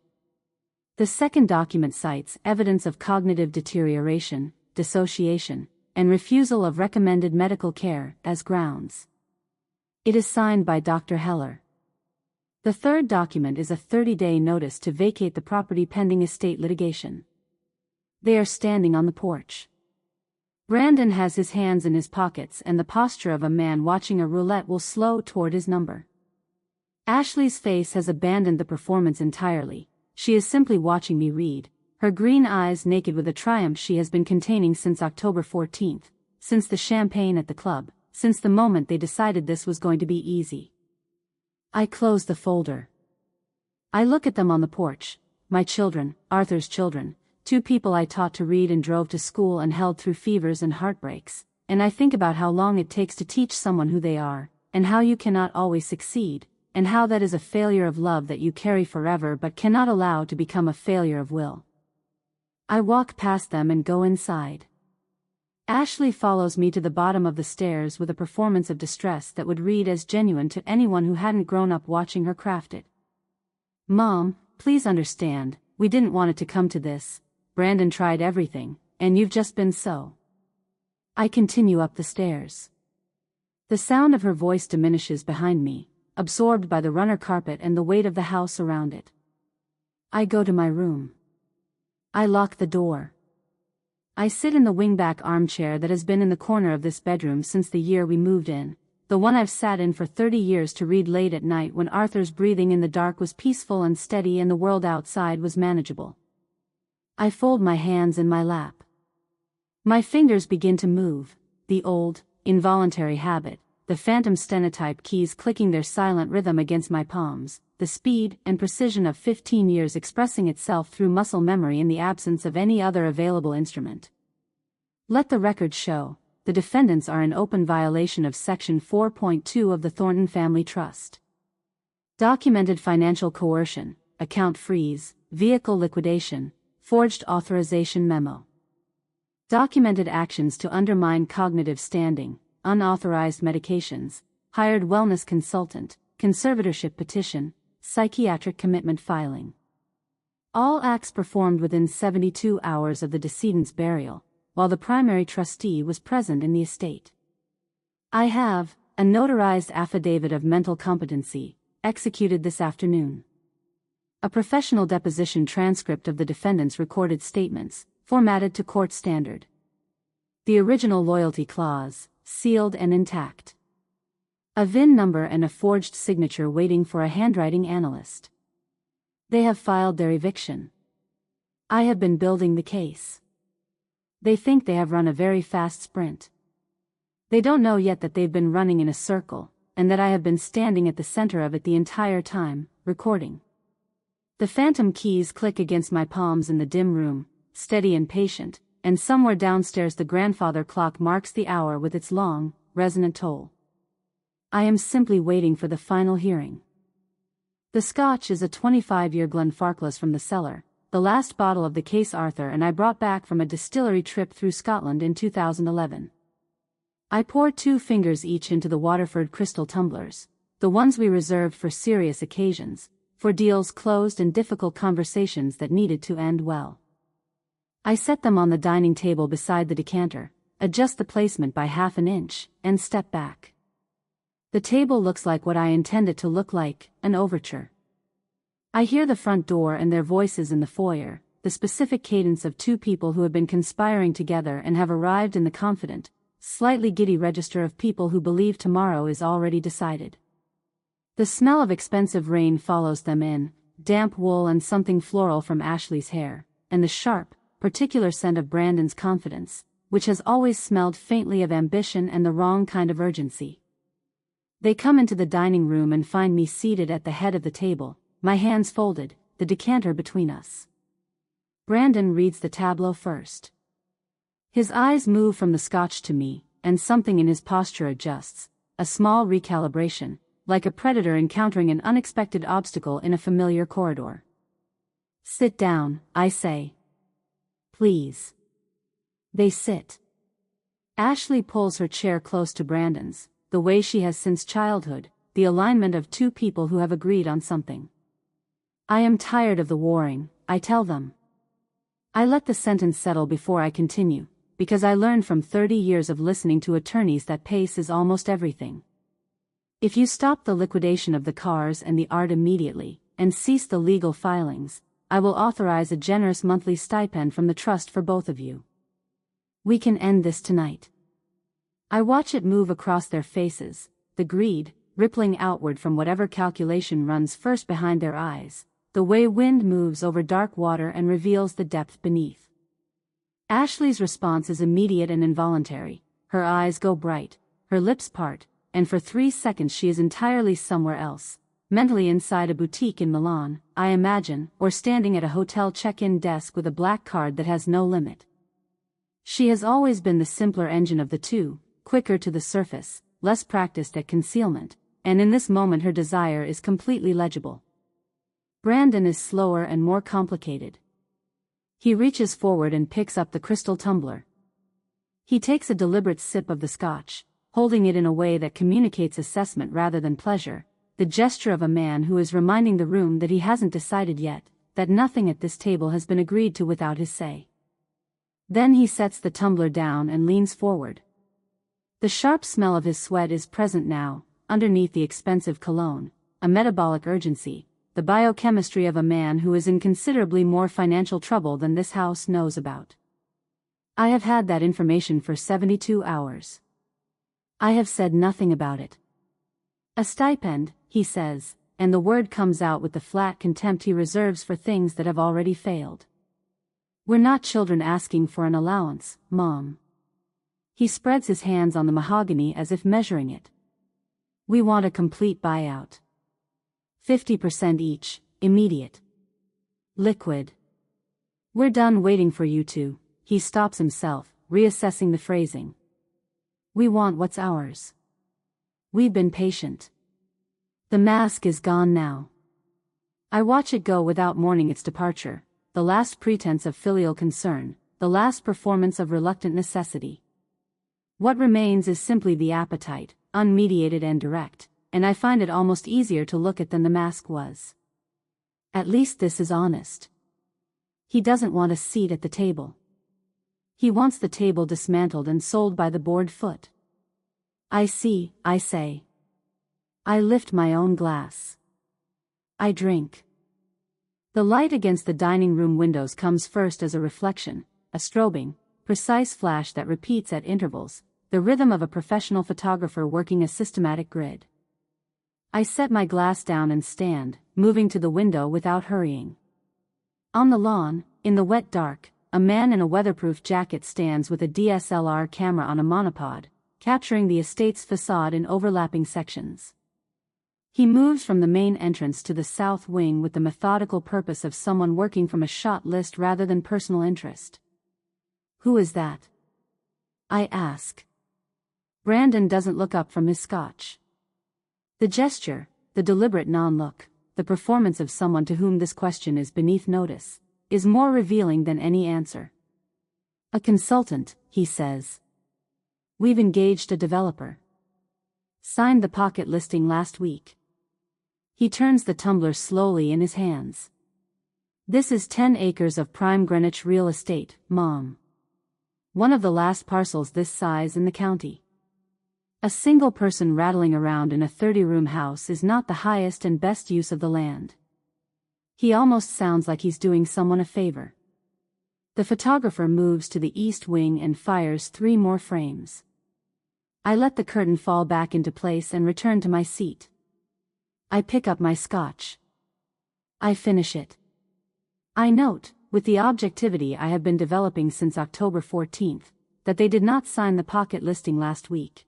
The second document cites evidence of cognitive deterioration, dissociation, and refusal of recommended medical care as grounds. It is signed by Dr. Heller. The third document is a 30-day notice to vacate the property pending estate litigation. They are standing on the porch. Brandon has his hands in his pockets and the posture of a man watching a roulette wheel slow toward his number. Ashley's face has abandoned the performance entirely. She is simply watching me read, her green eyes naked with a triumph she has been containing since October 14th, since the champagne at the club, since the moment they decided this was going to be easy. I close the folder. I look at them on the porch, my children, Arthur's children, 2 people I taught to read and drove to school and held through fevers and heartbreaks, and I think about how long it takes to teach someone who they are, and how you cannot always succeed, and how that is a failure of love that you carry forever but cannot allow to become a failure of will. I walk past them and go inside. Ashley follows me to the bottom of the stairs with a performance of distress that would read as genuine to anyone who hadn't grown up watching her craft it. "Mom, please understand, we didn't want it to come to this. Brandon tried everything, and you've just been so." I continue up the stairs. The sound of her voice diminishes behind me, absorbed by the runner carpet and the weight of the house around it. I go to my room. I lock the door. I sit in the wingback armchair that has been in the corner of this bedroom since the year we moved in, the one I've sat in for 30 years to read late at night when Arthur's breathing in the dark was peaceful and steady and the world outside was manageable. I fold my hands in my lap. My fingers begin to move, the old, involuntary habit, the phantom stenotype keys clicking their silent rhythm against my palms, the speed and precision of 15 years expressing itself through muscle memory in the absence of any other available instrument. Let the record show, the defendants are in open violation of Section 4.2 of the Thornton Family Trust. Documented financial coercion, account freeze, vehicle liquidation, forged authorization memo. Documented actions to undermine cognitive standing, unauthorized medications, hired wellness consultant, conservatorship petition, psychiatric commitment filing. All acts performed within 72 hours of the decedent's burial, while the primary trustee was present in the estate. I have a notarized affidavit of mental competency, executed this afternoon. A professional deposition transcript of the defendant's recorded statements, formatted to court standard. The original loyalty clause, sealed and intact. A VIN number and a forged signature waiting for a handwriting analyst. They have filed their eviction. I have been building the case. They think they have run a very fast sprint. They don't know yet that they've been running in a circle, and that I have been standing at the center of it the entire time, recording. The phantom keys click against my palms in the dim room, steady and patient, and somewhere downstairs the grandfather clock marks the hour with its long, resonant toll. I am simply waiting for the final hearing. The scotch is a 25-year Glenfarclas from the cellar, the last bottle of the case Arthur and I brought back from a distillery trip through Scotland in 2011. I pour 2 fingers each into the Waterford crystal tumblers, the ones we reserved for serious occasions, for deals closed and difficult conversations that needed to end well. I set them on the dining table beside the decanter, adjust the placement by 1/2 inch, and step back. The table looks like what I intend it to look like, an overture. I hear the front door and their voices in the foyer, the specific cadence of 2 people who have been conspiring together and have arrived in the confident, slightly giddy register of people who believe tomorrow is already decided. The smell of expensive rain follows them in, damp wool and something floral from Ashley's hair, and the sharp, particular scent of Brandon's confidence, which has always smelled faintly of ambition and the wrong kind of urgency. They come into the dining room and find me seated at the head of the table, my hands folded, the decanter between us. Brandon reads the tableau first. His eyes move from the scotch to me, and something in his posture adjusts, a small recalibration, like a predator encountering an unexpected obstacle in a familiar corridor. "Sit down," I say. "Please." They sit. Ashley pulls her chair close to Brandon's, the way she has since childhood, the alignment of 2 people who have agreed on something. "I am tired of the warring," I tell them. I let the sentence settle before I continue, because I learned from 30 years of listening to attorneys that pace is almost everything. If you stop the liquidation of the cars and the art immediately, and cease the legal filings, I will authorize a generous monthly stipend from the trust for both of you. We can end this tonight. I watch it move across their faces, the greed, rippling outward from whatever calculation runs first behind their eyes, the way wind moves over dark water and reveals the depth beneath. Ashley's response is immediate and involuntary. Her eyes go bright, her lips part, and for 3 seconds she is entirely somewhere else, mentally inside a boutique in Milan, I imagine, or standing at a hotel check-in desk with a black card that has no limit. She has always been the simpler engine of the 2, quicker to the surface, less practiced at concealment, and in this moment her desire is completely legible. Brandon is slower and more complicated. He reaches forward and picks up the crystal tumbler. He takes a deliberate sip of the scotch, holding it in a way that communicates assessment rather than pleasure, the gesture of a man who is reminding the room that he hasn't decided yet, that nothing at this table has been agreed to without his say. Then he sets the tumbler down and leans forward. The sharp smell of his sweat is present now, underneath the expensive cologne, a metabolic urgency, the biochemistry of a man who is in considerably more financial trouble than this house knows about. I have had that information for 72 hours. I have said nothing about it. A stipend, he says, and the word comes out with the flat contempt he reserves for things that have already failed. We're not children asking for an allowance, Mom. He spreads his hands on the mahogany as if measuring it. We want a complete buyout. 50% each, immediate. Liquid. We're done waiting for you two. He stops himself, reassessing the phrasing. We want what's ours. We've been patient. The mask is gone now. I watch it go without mourning its departure, the last pretense of filial concern, the last performance of reluctant necessity. What remains is simply the appetite, unmediated and direct, and I find it almost easier to look at than the mask was. At least this is honest. He doesn't want a seat at the table. He wants the table dismantled and sold by the board foot. I see, I say. I lift my own glass. I drink. The light against the dining room windows comes first as a reflection, a strobing, precise flash that repeats at intervals, the rhythm of a professional photographer working a systematic grid. I set my glass down and stand, moving to the window without hurrying. On the lawn, in the wet dark, a man in a weatherproof jacket stands with a DSLR camera on a monopod, capturing the estate's facade in overlapping sections. He moves from the main entrance to the south wing with the methodical purpose of someone working from a shot list rather than personal interest. Who is that? I ask. Brandon doesn't look up from his scotch. The gesture, the deliberate non-look, the performance of someone to whom this question is beneath notice, is more revealing than any answer. A consultant, he says. We've engaged a developer. Signed the pocket listing last week. He turns the tumbler slowly in his hands. This is 10 acres of prime Greenwich real estate, Mom. One of the last parcels this size in the county. A single person rattling around in a 30-room house is not the highest and best use of the land. He almost sounds like he's doing someone a favor. The photographer moves to the east wing and fires 3 more frames. I let the curtain fall back into place and return to my seat. I pick up my scotch. I finish it. I note, with the objectivity I have been developing since October 14th, that they did not sign the pocket listing last week.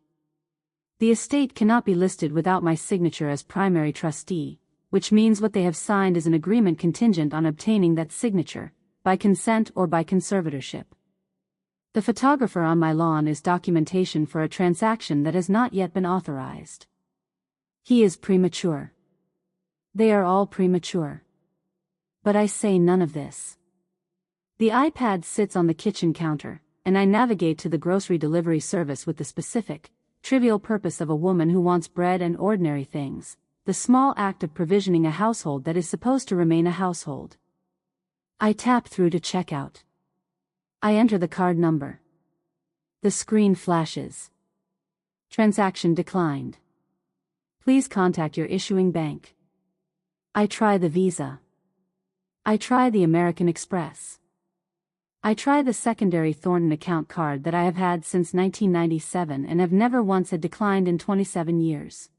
The estate cannot be listed without my signature as primary trustee, which means what they have signed is an agreement contingent on obtaining that signature, by consent or by conservatorship. The photographer on my lawn is documentation for a transaction that has not yet been authorized. He is premature. They are all premature. But I say none of this. The iPad sits on the kitchen counter, and I navigate to the grocery delivery service with the specific, trivial purpose of a woman who wants bread and ordinary things, the small act of provisioning a household that is supposed to remain a household. I tap through to checkout. I enter the card number. The screen flashes. Transaction declined. Please contact your issuing bank. I try the Visa. I try the American Express. I try the secondary Thornton account card that I have had since 1997 and have never once had declined in 27 years.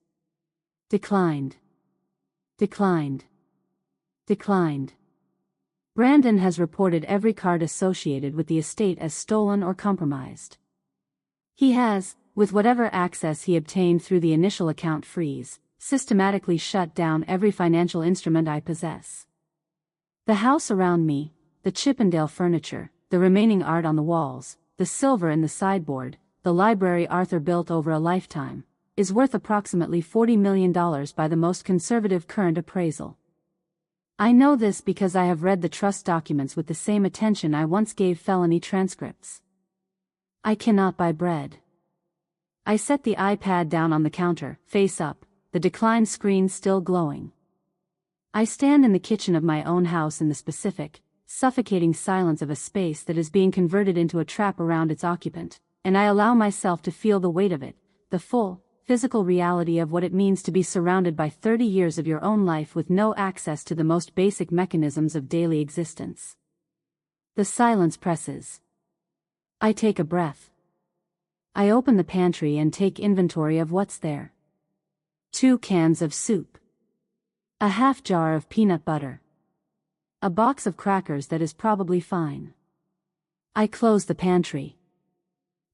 Declined. Declined. Declined. Brandon has reported every card associated with the estate as stolen or compromised. He has, with whatever access he obtained through the initial account freeze, systematically shut down every financial instrument I possess. The house around me, the Chippendale furniture, the remaining art on the walls, the silver in the sideboard, the library Arthur built over a lifetime, is worth approximately $40 million by the most conservative current appraisal. I know this because I have read the trust documents with the same attention I once gave felony transcripts. I cannot buy bread. I set the iPad down on the counter, face up, the declined screen still glowing. I stand in the kitchen of my own house in the specific, suffocating silence of a space that is being converted into a trap around its occupant, and I allow myself to feel the weight of it, the full, physical reality of what it means to be surrounded by 30 years of your own life with no access to the most basic mechanisms of daily existence. The silence presses. I take a breath. I open the pantry and take inventory of what's there. 2 cans of soup. A half jar of peanut butter. A box of crackers that is probably fine. I close the pantry.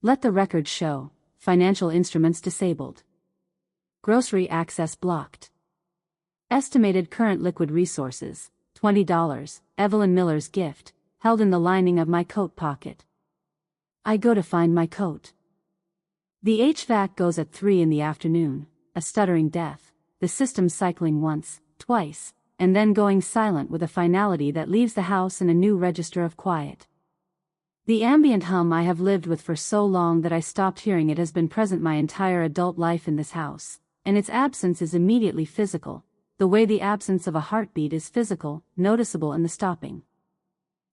Let the record show, financial instruments disabled. Grocery access blocked. Estimated current liquid resources, $20, Evelyn Miller's gift, held in the lining of my coat pocket. I go to find my coat. The HVAC goes at 3 in the afternoon, a stuttering death, the system cycling once, twice, and then going silent with a finality that leaves the house in a new register of quiet. The ambient hum I have lived with for so long that I stopped hearing it has been present my entire adult life in this house, and its absence is immediately physical, the way the absence of a heartbeat is physical, noticeable in the stopping.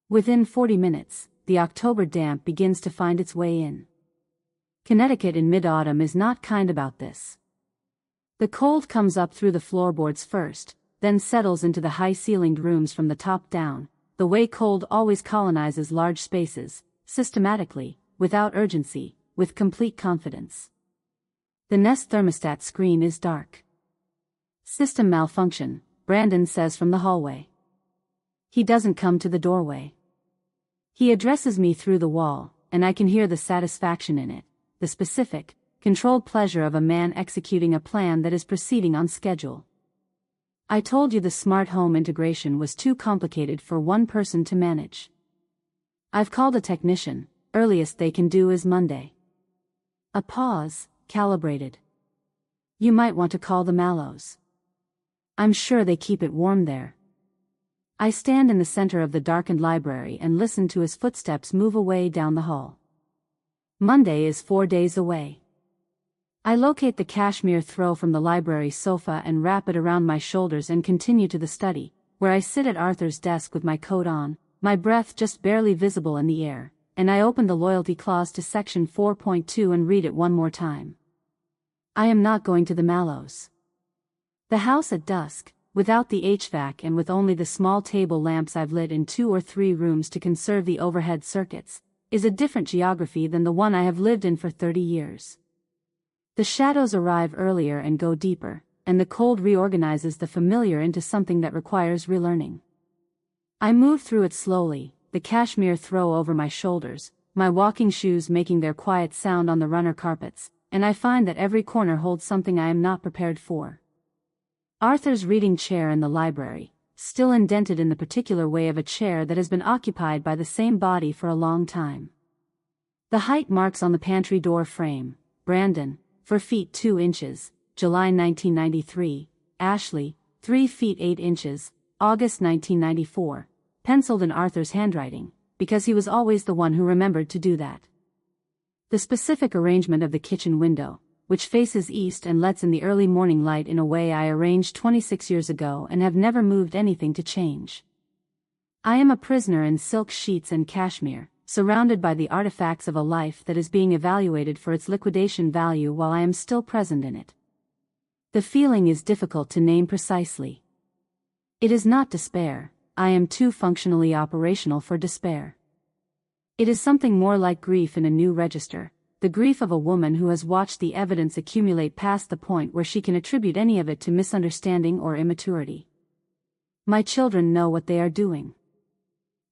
Within 40 minutes, the October damp begins to find its way in. Connecticut in mid-autumn is not kind about this. The cold comes up through the floorboards first, then settles into the high-ceilinged rooms from the top down, the way cold always colonizes large spaces, systematically, without urgency, with complete confidence. The Nest thermostat screen is dark. System malfunction, Brandon says from the hallway. He doesn't come to the doorway. He addresses me through the wall, and I can hear the satisfaction in it, the specific, controlled pleasure of a man executing a plan that is proceeding on schedule. I told you the smart home integration was too complicated for one person to manage. I've called a technician, earliest they can do is Monday. A pause, calibrated. You might want to call the Mallows. I'm sure they keep it warm there. I stand in the center of the darkened library and listen to his footsteps move away down the hall. Monday is 4 days away. I locate the cashmere throw from the library sofa and wrap it around my shoulders and continue to the study, where I sit at Arthur's desk with my coat on, my breath just barely visible in the air, and I open the loyalty clause to section 4.2 and read it one more time. I am not going to the Mallows. The house at dusk, without the HVAC and with only the small table lamps I've lit in 2 or 3 rooms to conserve the overhead circuits, is a different geography than the one I have lived in for 30 years. The shadows arrive earlier and go deeper, and the cold reorganizes the familiar into something that requires relearning. I move through it slowly, the cashmere throw over my shoulders, my walking shoes making their quiet sound on the runner carpets, and I find that every corner holds something I am not prepared for. Arthur's reading chair in the library, still indented in the particular way of a chair that has been occupied by the same body for a long time. The height marks on the pantry door frame, Brandon, 4 feet 2 inches, July 1993, Ashley, 3 feet 8 inches, August 1994, penciled in Arthur's handwriting, because he was always the one who remembered to do that. The specific arrangement of the kitchen window, which faces east and lets in the early morning light in a way I arranged 26 years ago and have never moved anything to change. I am a prisoner in silk sheets and cashmere, surrounded by the artifacts of a life that is being evaluated for its liquidation value while I am still present in it. The feeling is difficult to name precisely. It is not despair, I am too functionally operational for despair. It is something more like grief in a new register, the grief of a woman who has watched the evidence accumulate past the point where she can attribute any of it to misunderstanding or immaturity. My children know what they are doing.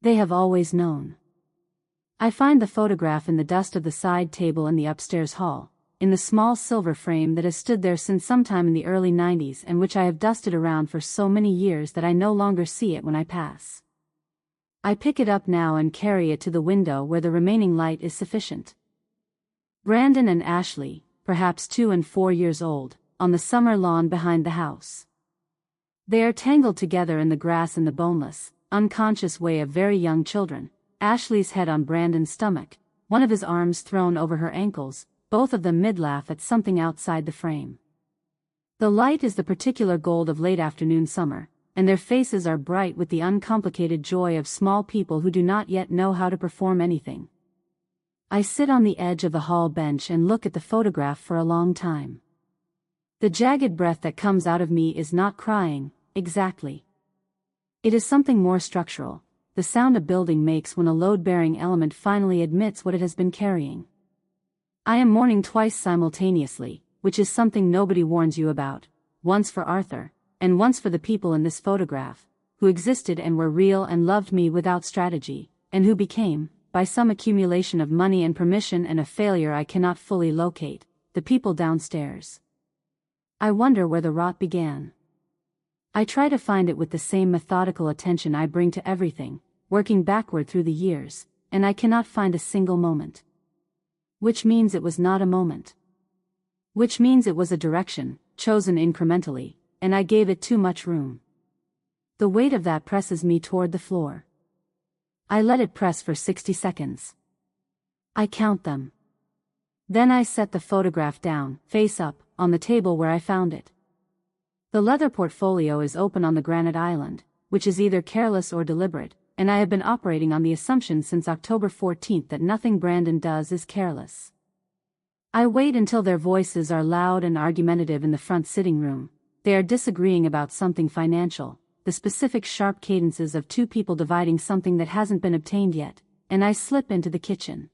They have always known. I find the photograph in the dust of the side table in the upstairs hall, in the small silver frame that has stood there since sometime in the early 90s and which I have dusted around for so many years that I no longer see it when I pass. I pick it up now and carry it to the window where the remaining light is sufficient. Brandon and Ashley, perhaps 2 and 4 years old, on the summer lawn behind the house. They are tangled together in the grass in the boneless, unconscious way of very young children, Ashley's head on Brandon's stomach, one of his arms thrown over her ankles, both of them mid-laugh at something outside the frame. The light is the particular gold of late afternoon summer, and their faces are bright with the uncomplicated joy of small people who do not yet know how to perform anything. I sit on the edge of the hall bench and look at the photograph for a long time. The jagged breath that comes out of me is not crying, exactly. It is something more structural, the sound a building makes when a load-bearing element finally admits what it has been carrying. I am mourning twice simultaneously, which is something nobody warns you about, once for Arthur, and once for the people in this photograph, who existed and were real and loved me without strategy, and who became, by some accumulation of money and permission and a failure I cannot fully locate, the people downstairs. I wonder where the rot began. I try to find it with the same methodical attention I bring to everything, working backward through the years, and I cannot find a single moment. Which means it was not a moment. Which means it was a direction, chosen incrementally, and I gave it too much room. The weight of that presses me toward the floor. I let it press for 60 seconds. I count them. Then I set the photograph down, face up, on the table where I found it. The leather portfolio is open on the granite island, which is either careless or deliberate, and I have been operating on the assumption since October 14th that nothing Brandon does is careless. I wait until their voices are loud and argumentative in the front sitting room. They are disagreeing about something financial, the specific sharp cadences of two people dividing something that hasn't been obtained yet, and I slip into the kitchen.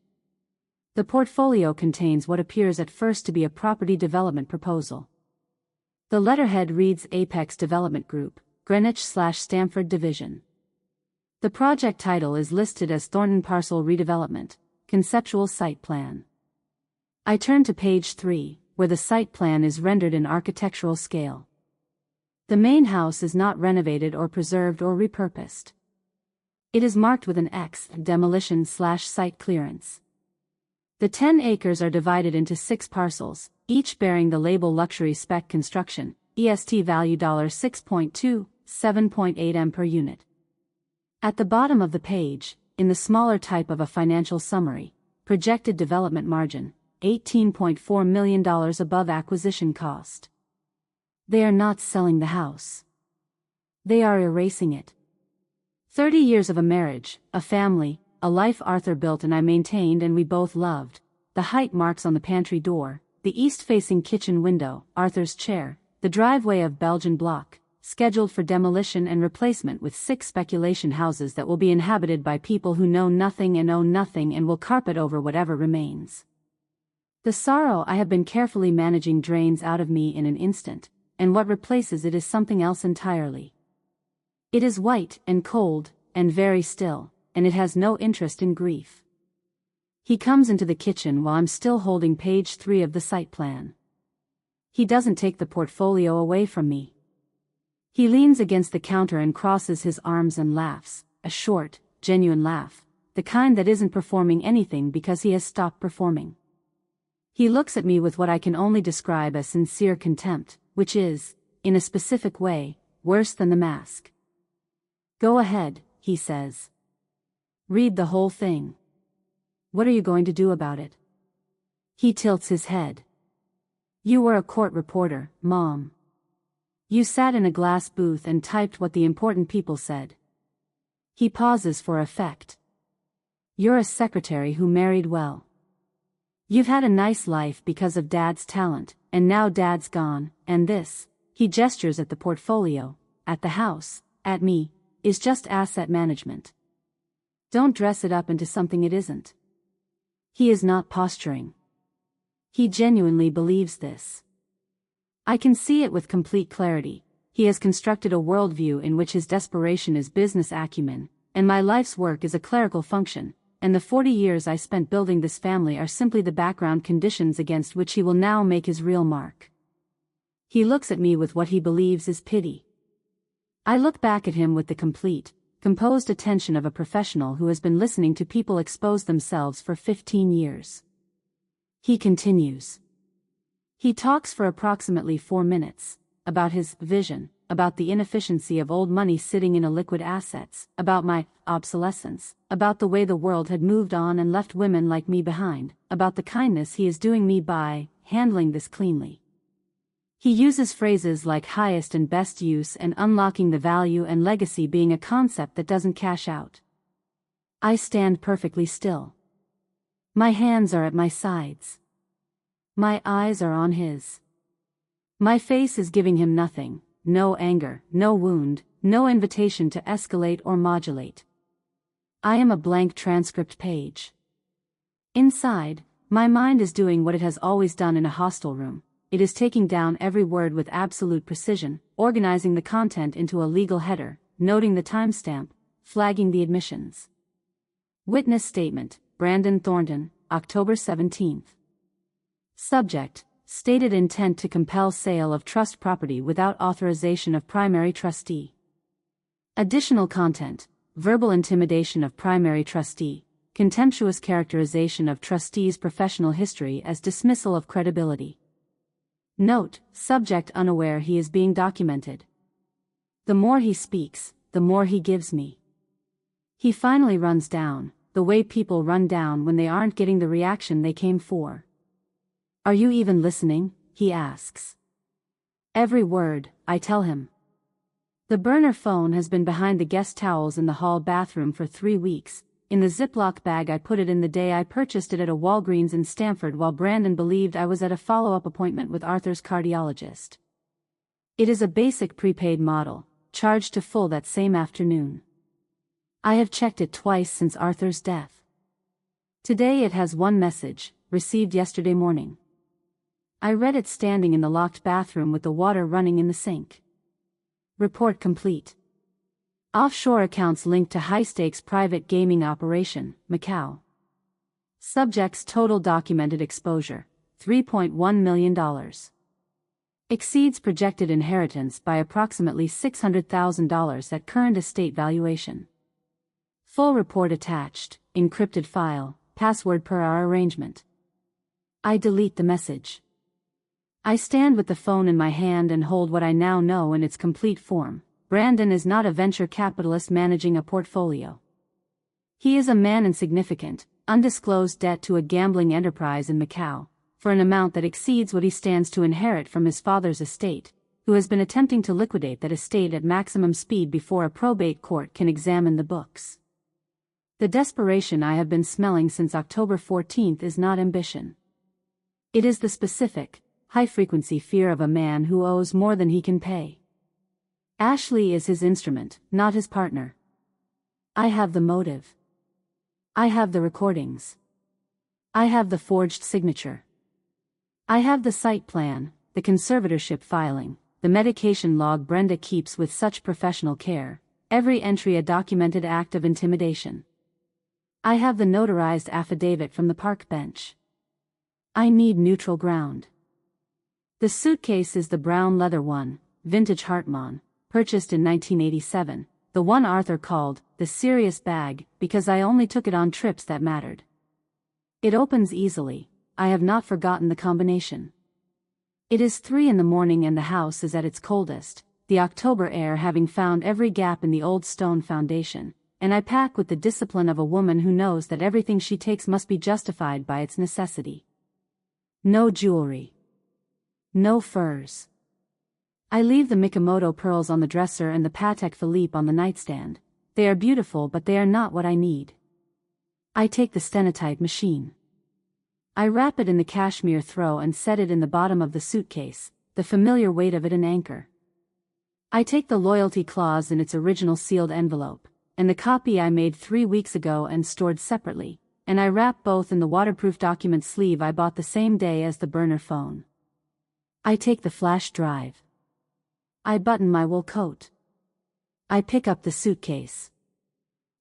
The portfolio contains what appears at first to be a property development proposal. The letterhead reads Apex Development Group, Greenwich/Stamford Division. The project title is listed as Thornton Parcel Redevelopment, Conceptual Site Plan. I turn to page 3, where the site plan is rendered in architectural scale. The main house is not renovated or preserved or repurposed. It is marked with an X, demolition/site clearance. The 10 acres are divided into 6 parcels, each bearing the label Luxury Spec Construction, EST value $6.2, 7.8 M per unit. At the bottom of the page, in the smaller type of a financial summary, projected development margin, $18.4 million above acquisition cost. They are not selling the house. They are erasing it. 30 years of a marriage, a family, a life Arthur built and I maintained and we both loved, the height marks on the pantry door, the east-facing kitchen window, Arthur's chair, the driveway of Belgian block, scheduled for demolition and replacement with 6 speculation houses that will be inhabited by people who know nothing and own nothing and will carpet over whatever remains. The sorrow I have been carefully managing drains out of me in an instant, and what replaces it is something else entirely. It is white and cold, and very still, and it has no interest in grief. He comes into the kitchen while I'm still holding page 3 of the site plan. He doesn't take the portfolio away from me. He leans against the counter and crosses his arms and laughs, a short, genuine laugh, the kind that isn't performing anything because he has stopped performing. He looks at me with what I can only describe as sincere contempt, which is, in a specific way, worse than the mask. Go ahead, he says. Read the whole thing. What are you going to do about it? He tilts his head. You were a court reporter, Mom. You sat in a glass booth and typed what the important people said. He pauses for effect. You're a secretary who married well. You've had a nice life because of Dad's talent, and now Dad's gone, and this, he gestures at the portfolio, at the house, at me, is just asset management. Don't dress it up into something it isn't. He is not posturing. He genuinely believes this. I can see it with complete clarity. He has constructed a worldview in which his desperation is business acumen, and my life's work is a clerical function, and the 40 years I spent building this family are simply the background conditions against which he will now make his real mark. He looks at me with what he believes is pity. I look back at him with the complete, composed attention of a professional who has been listening to people expose themselves for 15 years. He continues. He talks for approximately 4 minutes, about his vision, about the inefficiency of old money sitting in illiquid assets, about my obsolescence, about the way the world had moved on and left women like me behind, about the kindness he is doing me by handling this cleanly. He uses phrases like highest and best use and unlocking the value and legacy being a concept that doesn't cash out. I stand perfectly still. My hands are at my sides. My eyes are on his. My face is giving him nothing, no anger, no wound, no invitation to escalate or modulate. I am a blank transcript page. Inside, my mind is doing what it has always done in a hostel room. It is taking down every word with absolute precision, organizing the content into a legal header, noting the timestamp, flagging the admissions. Witness statement, Brandon Thornton, October 17th. Subject, stated intent to compel sale of trust property without authorization of primary trustee. Additional content, verbal intimidation of primary trustee, contemptuous characterization of trustee's professional history as dismissal of credibility. Note, subject unaware he is being documented. The more he speaks, the more he gives me. He finally runs down, the way people run down when they aren't getting the reaction they came for. Are you even listening? He asks. Every word, I tell him. The burner phone has been behind the guest towels in the hall bathroom for 3 weeks. In the Ziploc bag I put it in the day I purchased it at a Walgreens in Stamford while Brandon believed I was at a follow-up appointment with Arthur's cardiologist. It is a basic prepaid model, charged to full that same afternoon. I have checked it twice since Arthur's death. Today it has one message, received yesterday morning. I read it standing in the locked bathroom with the water running in the sink. Report complete. Offshore accounts linked to high-stakes private gaming operation, Macau. Subject's total documented exposure, $3.1 million. Exceeds projected inheritance by approximately $600,000 at current estate valuation. Full report attached, encrypted file, password per our arrangement. I delete the message. I stand with the phone in my hand and hold what I now know in its complete form. Brandon is not a venture capitalist managing a portfolio. He is a man in significant, undisclosed debt to a gambling enterprise in Macau, for an amount that exceeds what he stands to inherit from his father's estate, who has been attempting to liquidate that estate at maximum speed before a probate court can examine the books. The desperation I have been smelling since October 14th is not ambition. It is the specific, high-frequency fear of a man who owes more than he can pay. Ashley is his instrument, not his partner. I have the motive. I have the recordings. I have the forged signature. I have the site plan, the conservatorship filing, the medication log Brenda keeps with such professional care, every entry a documented act of intimidation. I have the notarized affidavit from the park bench. I need neutral ground. The suitcase is the brown leather one, vintage Hartmann, purchased in 1987, the one Arthur called the serious bag because I only took it on trips that mattered. It opens easily. I have not forgotten the combination. It is 3 in the morning and the house is at its coldest, the October air having found every gap in the old stone foundation, and I pack with the discipline of a woman who knows that everything she takes must be justified by its necessity. No jewelry. No furs. I leave the Mikimoto pearls on the dresser and the Patek Philippe on the nightstand. They are beautiful but they are not what I need. I take the stenotype machine. I wrap it in the cashmere throw and set it in the bottom of the suitcase, the familiar weight of it an anchor. I take the loyalty clause in its original sealed envelope, and the copy I made 3 weeks ago and stored separately, and I wrap both in the waterproof document sleeve I bought the same day as the burner phone. I take the flash drive. I button my wool coat. I pick up the suitcase.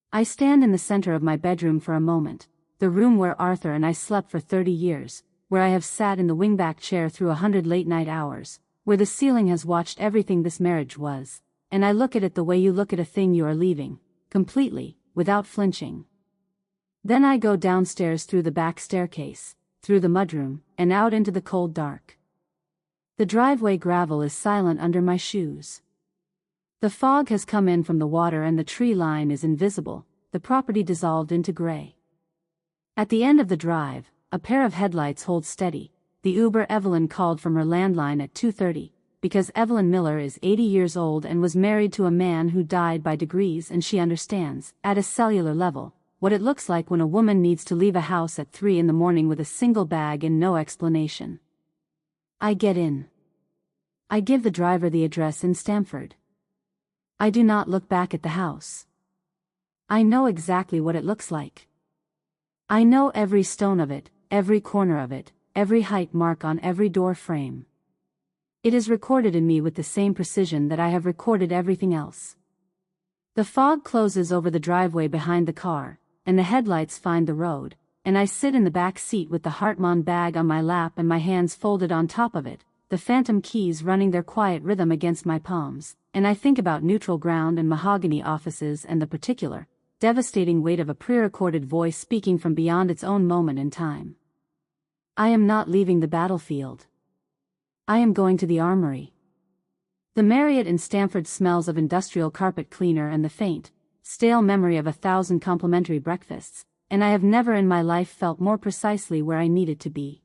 I stand in the center of my bedroom for a moment, the room where Arthur and I slept for 30 years, where I have sat in the wingback chair through 100 late-night hours, where the ceiling has watched everything this marriage was, and I look at it the way you look at a thing you are leaving, completely, without flinching. Then I go downstairs through the back staircase, through the mudroom, and out into the cold dark. The driveway gravel is silent under my shoes. The fog has come in from the water and the tree line is invisible, the property dissolved into gray. At the end of the drive, a pair of headlights hold steady. The Uber Evelyn called from her landline at 2:30, because Evelyn Miller is 80 years old and was married to a man who died by degrees, and she understands, at a cellular level, what it looks like when a woman needs to leave a house at 3 in the morning with a single bag and no explanation. I get in. I give the driver the address in Stamford. I do not look back at the house. I know exactly what it looks like. I know every stone of it, every corner of it, every height mark on every door frame. It is recorded in me with the same precision that I have recorded everything else. The fog closes over the driveway behind the car, and the headlights find the road, and I sit in the back seat with the Hartmann bag on my lap and my hands folded on top of it, the phantom keys running their quiet rhythm against my palms, and I think about neutral ground and mahogany offices and the particular, devastating weight of a pre-recorded voice speaking from beyond its own moment in time. I am not leaving the battlefield. I am going to the armory. The Marriott in Stamford smells of industrial carpet cleaner and the faint, stale memory of 1,000 complimentary breakfasts, and I have never in my life felt more precisely where I needed to be.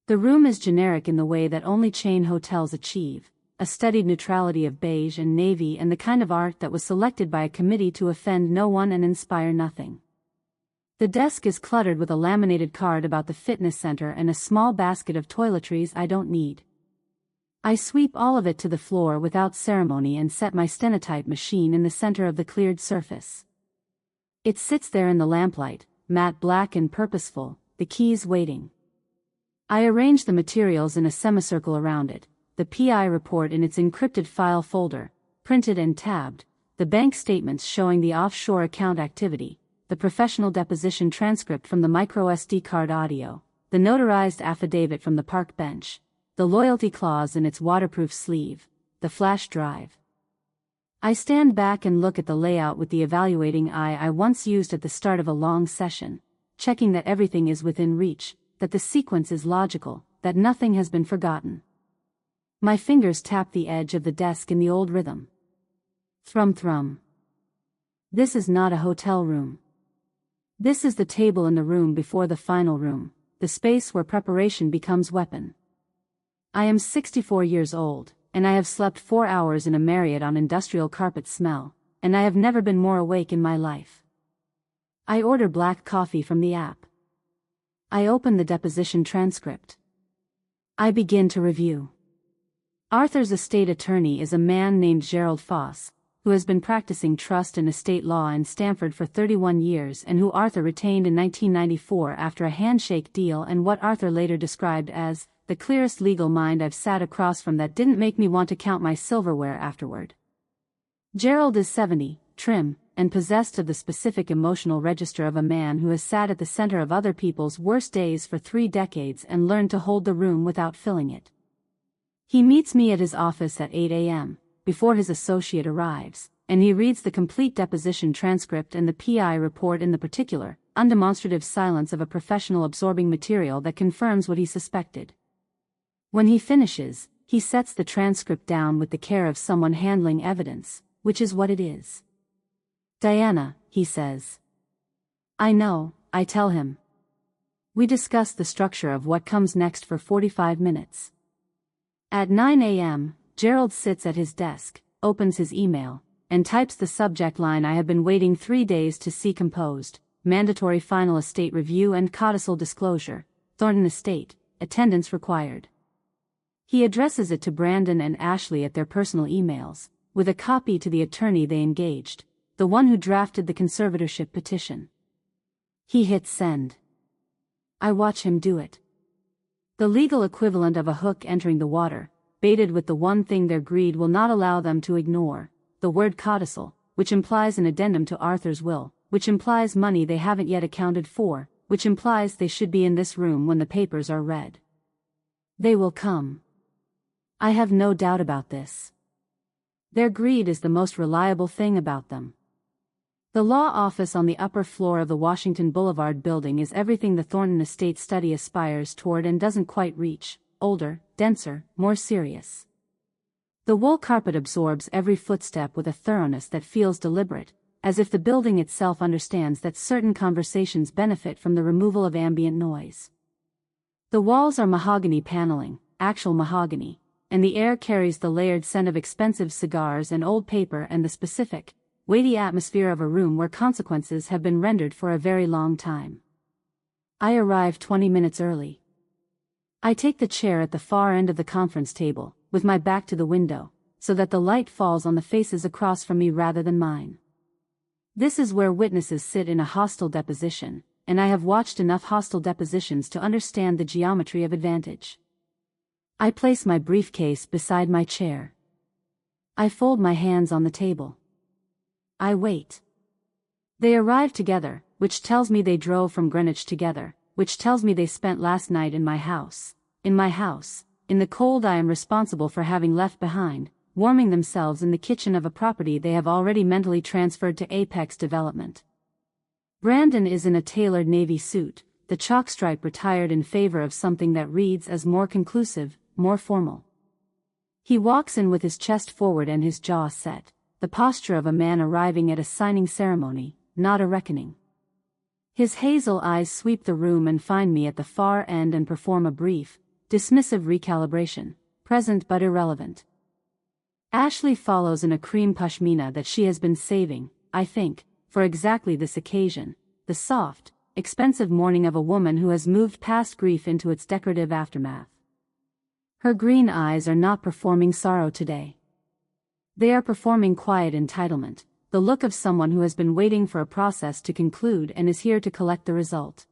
The room is generic in the way that only chain hotels achieve, a studied neutrality of beige and navy and the kind of art that was selected by a committee to offend no one and inspire nothing. The desk is cluttered with a laminated card about the fitness center and a small basket of toiletries I don't need. I sweep all of it to the floor without ceremony and set my stenotype machine in the center of the cleared surface. It sits there in the lamplight, matte black and purposeful, the keys waiting. I arrange the materials in a semicircle around it, the PI report in its encrypted file folder, printed and tabbed, the bank statements showing the offshore account activity, the professional deposition transcript from the micro SD card audio, the notarized affidavit from the park bench, the loyalty clause in its waterproof sleeve, the flash drive. I stand back and look at the layout with the evaluating eye I once used at the start of a long session, checking that everything is within reach, that the sequence is logical, that nothing has been forgotten. My fingers tap the edge of the desk in the old rhythm. Thrum thrum. This is not a hotel room. This is the table in the room before the final room, the space where preparation becomes weapon. I am 64 years old, and I have slept 4 hours in a Marriott on industrial carpet smell, and I have never been more awake in my life. I order black coffee from the app. I open the deposition transcript. I begin to review. Arthur's estate attorney is a man named Gerald Foss, who has been practicing trust and estate law in Stamford for 31 years and who Arthur retained in 1994 after a handshake deal and what Arthur later described as the clearest legal mind I've sat across from that didn't make me want to count my silverware afterward. Gerald is 70, trim, and possessed of the specific emotional register of a man who has sat at the center of other people's worst days for 3 decades and learned to hold the room without filling it. He meets me at his office at 8 a.m., before his associate arrives, and he reads the complete deposition transcript and the PI report in the particular, undemonstrative silence of a professional absorbing material that confirms what he suspected. When he finishes, he sets the transcript down with the care of someone handling evidence, which is what it is. "Diana," he says. "I know," I tell him. We discuss the structure of what comes next for 45 minutes. At 9 a.m., Gerald sits at his desk, opens his email, and types the subject line I have been waiting 3 days to see composed: mandatory final estate review and codicil disclosure, Thornton Estate, attendance required. He addresses it to Brandon and Ashley at their personal emails, with a copy to the attorney they engaged, the one who drafted the conservatorship petition. He hits send. I watch him do it. The legal equivalent of a hook entering the water, baited with the one thing their greed will not allow them to ignore, the word codicil, which implies an addendum to Arthur's will, which implies money they haven't yet accounted for, which implies they should be in this room when the papers are read. They will come. I have no doubt about this. Their greed is the most reliable thing about them. The law office on the upper floor of the Washington Boulevard building is everything the Thornton Estate study aspires toward and doesn't quite reach, older, denser, more serious. The wool carpet absorbs every footstep with a thoroughness that feels deliberate, as if the building itself understands that certain conversations benefit from the removal of ambient noise. The walls are mahogany paneling, actual mahogany, and the air carries the layered scent of expensive cigars and old paper and the specific, weighty atmosphere of a room where consequences have been rendered for a very long time. I arrive 20 minutes early. I take the chair at the far end of the conference table, with my back to the window, so that the light falls on the faces across from me rather than mine. This is where witnesses sit in a hostile deposition, and I have watched enough hostile depositions to understand the geometry of advantage. I place my briefcase beside my chair. I fold my hands on the table. I wait. They arrive together, which tells me they drove from Greenwich together, which tells me they spent last night in my house, in the cold I am responsible for having left behind, warming themselves in the kitchen of a property they have already mentally transferred to Apex Development. Brandon is in a tailored navy suit, the chalk stripe retired in favor of something that reads as more conclusive, more formal. He walks in with his chest forward and his jaw set, the posture of a man arriving at a signing ceremony, not a reckoning. His hazel eyes sweep the room and find me at the far end and perform a brief, dismissive recalibration, present but irrelevant. Ashley follows in a cream pashmina that she has been saving, I think, for exactly this occasion, the soft, expensive mourning of a woman who has moved past grief into its decorative aftermath. Her green eyes are not performing sorrow today. They are performing quiet entitlement, the look of someone who has been waiting for a process to conclude and is here to collect the result.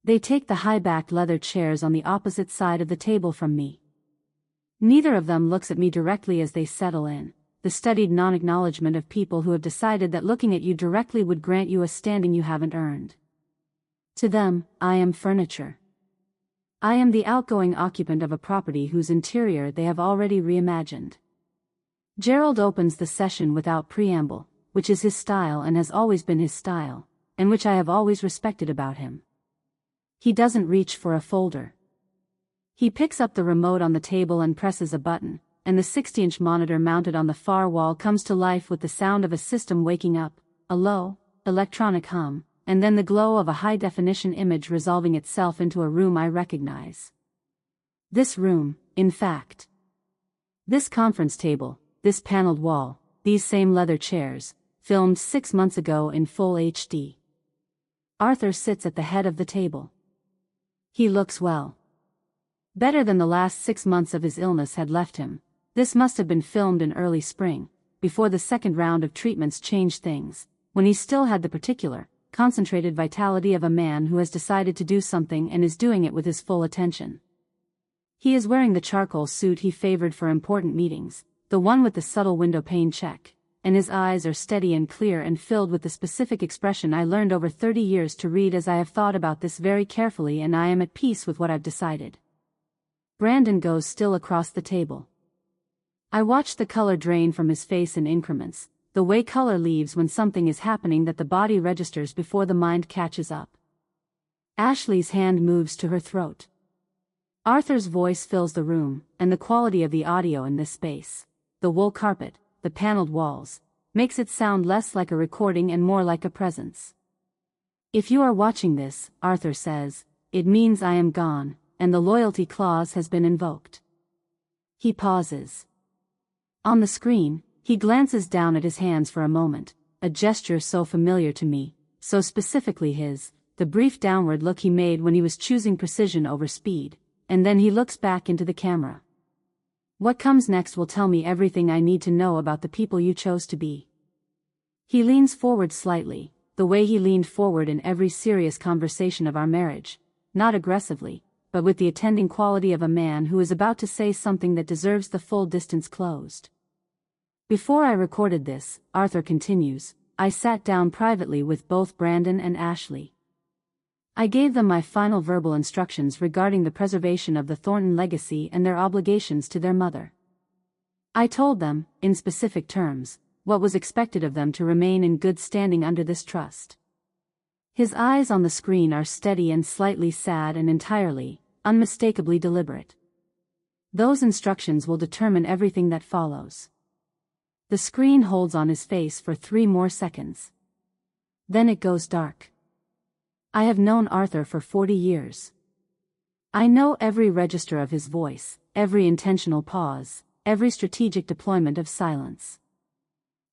They take the high-backed leather chairs on the opposite side of the table from me. Neither of them looks at me directly as they settle in, the studied non-acknowledgement of people who have decided that looking at you directly would grant you a standing you haven't earned. To them, I am furniture. I am the outgoing occupant of a property whose interior they have already reimagined. Gerald opens the session without preamble, which is his style and has always been his style, and which I have always respected about him. He doesn't reach for a folder. He picks up the remote on the table and presses a button, and the 60-inch monitor mounted on the far wall comes to life with the sound of a system waking up, a low, electronic hum, and then the glow of a high-definition image resolving itself into a room I recognize. This room, in fact. This conference table, this paneled wall, these same leather chairs, filmed 6 months ago in full HD. Arthur sits at the head of the table. He looks well. Better than the last 6 months of his illness had left him. This must have been filmed in early spring, before the second round of treatments changed things, when he still had the particular, concentrated vitality of a man who has decided to do something and is doing it with his full attention. He is wearing the charcoal suit he favored for important meetings, the one with the subtle window pane check, and his eyes are steady and clear and filled with the specific expression I learned over 30 years to read as I have thought about this very carefully and I am at peace with what I've decided. Brandon goes still across the table. I watch the color drain from his face in increments, the way color leaves when something is happening that the body registers before the mind catches up. Ashley's hand moves to her throat. Arthur's voice fills the room, and the quality of the audio in this space, the wool carpet, the paneled walls, makes it sound less like a recording and more like a presence. If you are watching this, Arthur says, it means I am gone, and the loyalty clause has been invoked. He pauses. On the screen, he glances down at his hands for a moment, a gesture so familiar to me, so specifically his, the brief downward look he made when he was choosing precision over speed, and then he looks back into the camera. What comes next will tell me everything I need to know about the people you chose to be. He leans forward slightly, the way he leaned forward in every serious conversation of our marriage, not aggressively, but with the attending quality of a man who is about to say something that deserves the full distance closed. Before I recorded this, Arthur continues, I sat down privately with both Brandon and Ashley. I gave them my final verbal instructions regarding the preservation of the Thornton legacy and their obligations to their mother. I told them, in specific terms, what was expected of them to remain in good standing under this trust. His eyes on the screen are steady and slightly sad and entirely, unmistakably deliberate. Those instructions will determine everything that follows. The screen holds on his face for 3 more seconds. Then it goes dark. I have known Arthur for 40 years. I know every register of his voice, every intentional pause, every strategic deployment of silence.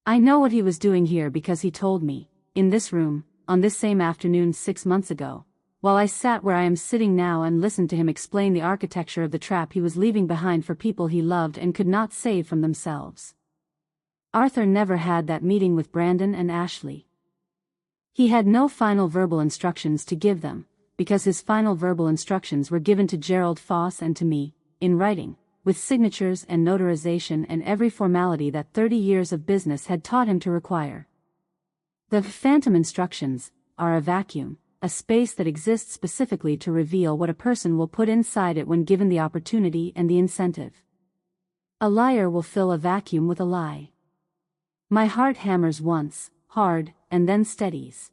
I know what he was doing here because he told me, in this room, on this same afternoon 6 months ago, while I sat where I am sitting now and listened to him explain the architecture of the trap he was leaving behind for people he loved and could not save from themselves. Arthur never had that meeting with Brandon and Ashley. He had no final verbal instructions to give them, because his final verbal instructions were given to Gerald Foss and to me, in writing, with signatures and notarization and every formality that 30 years of business had taught him to require. The phantom instructions are a vacuum, a space that exists specifically to reveal what a person will put inside it when given the opportunity and the incentive. A liar will fill a vacuum with a lie. My heart hammers once, hard, and then steadies.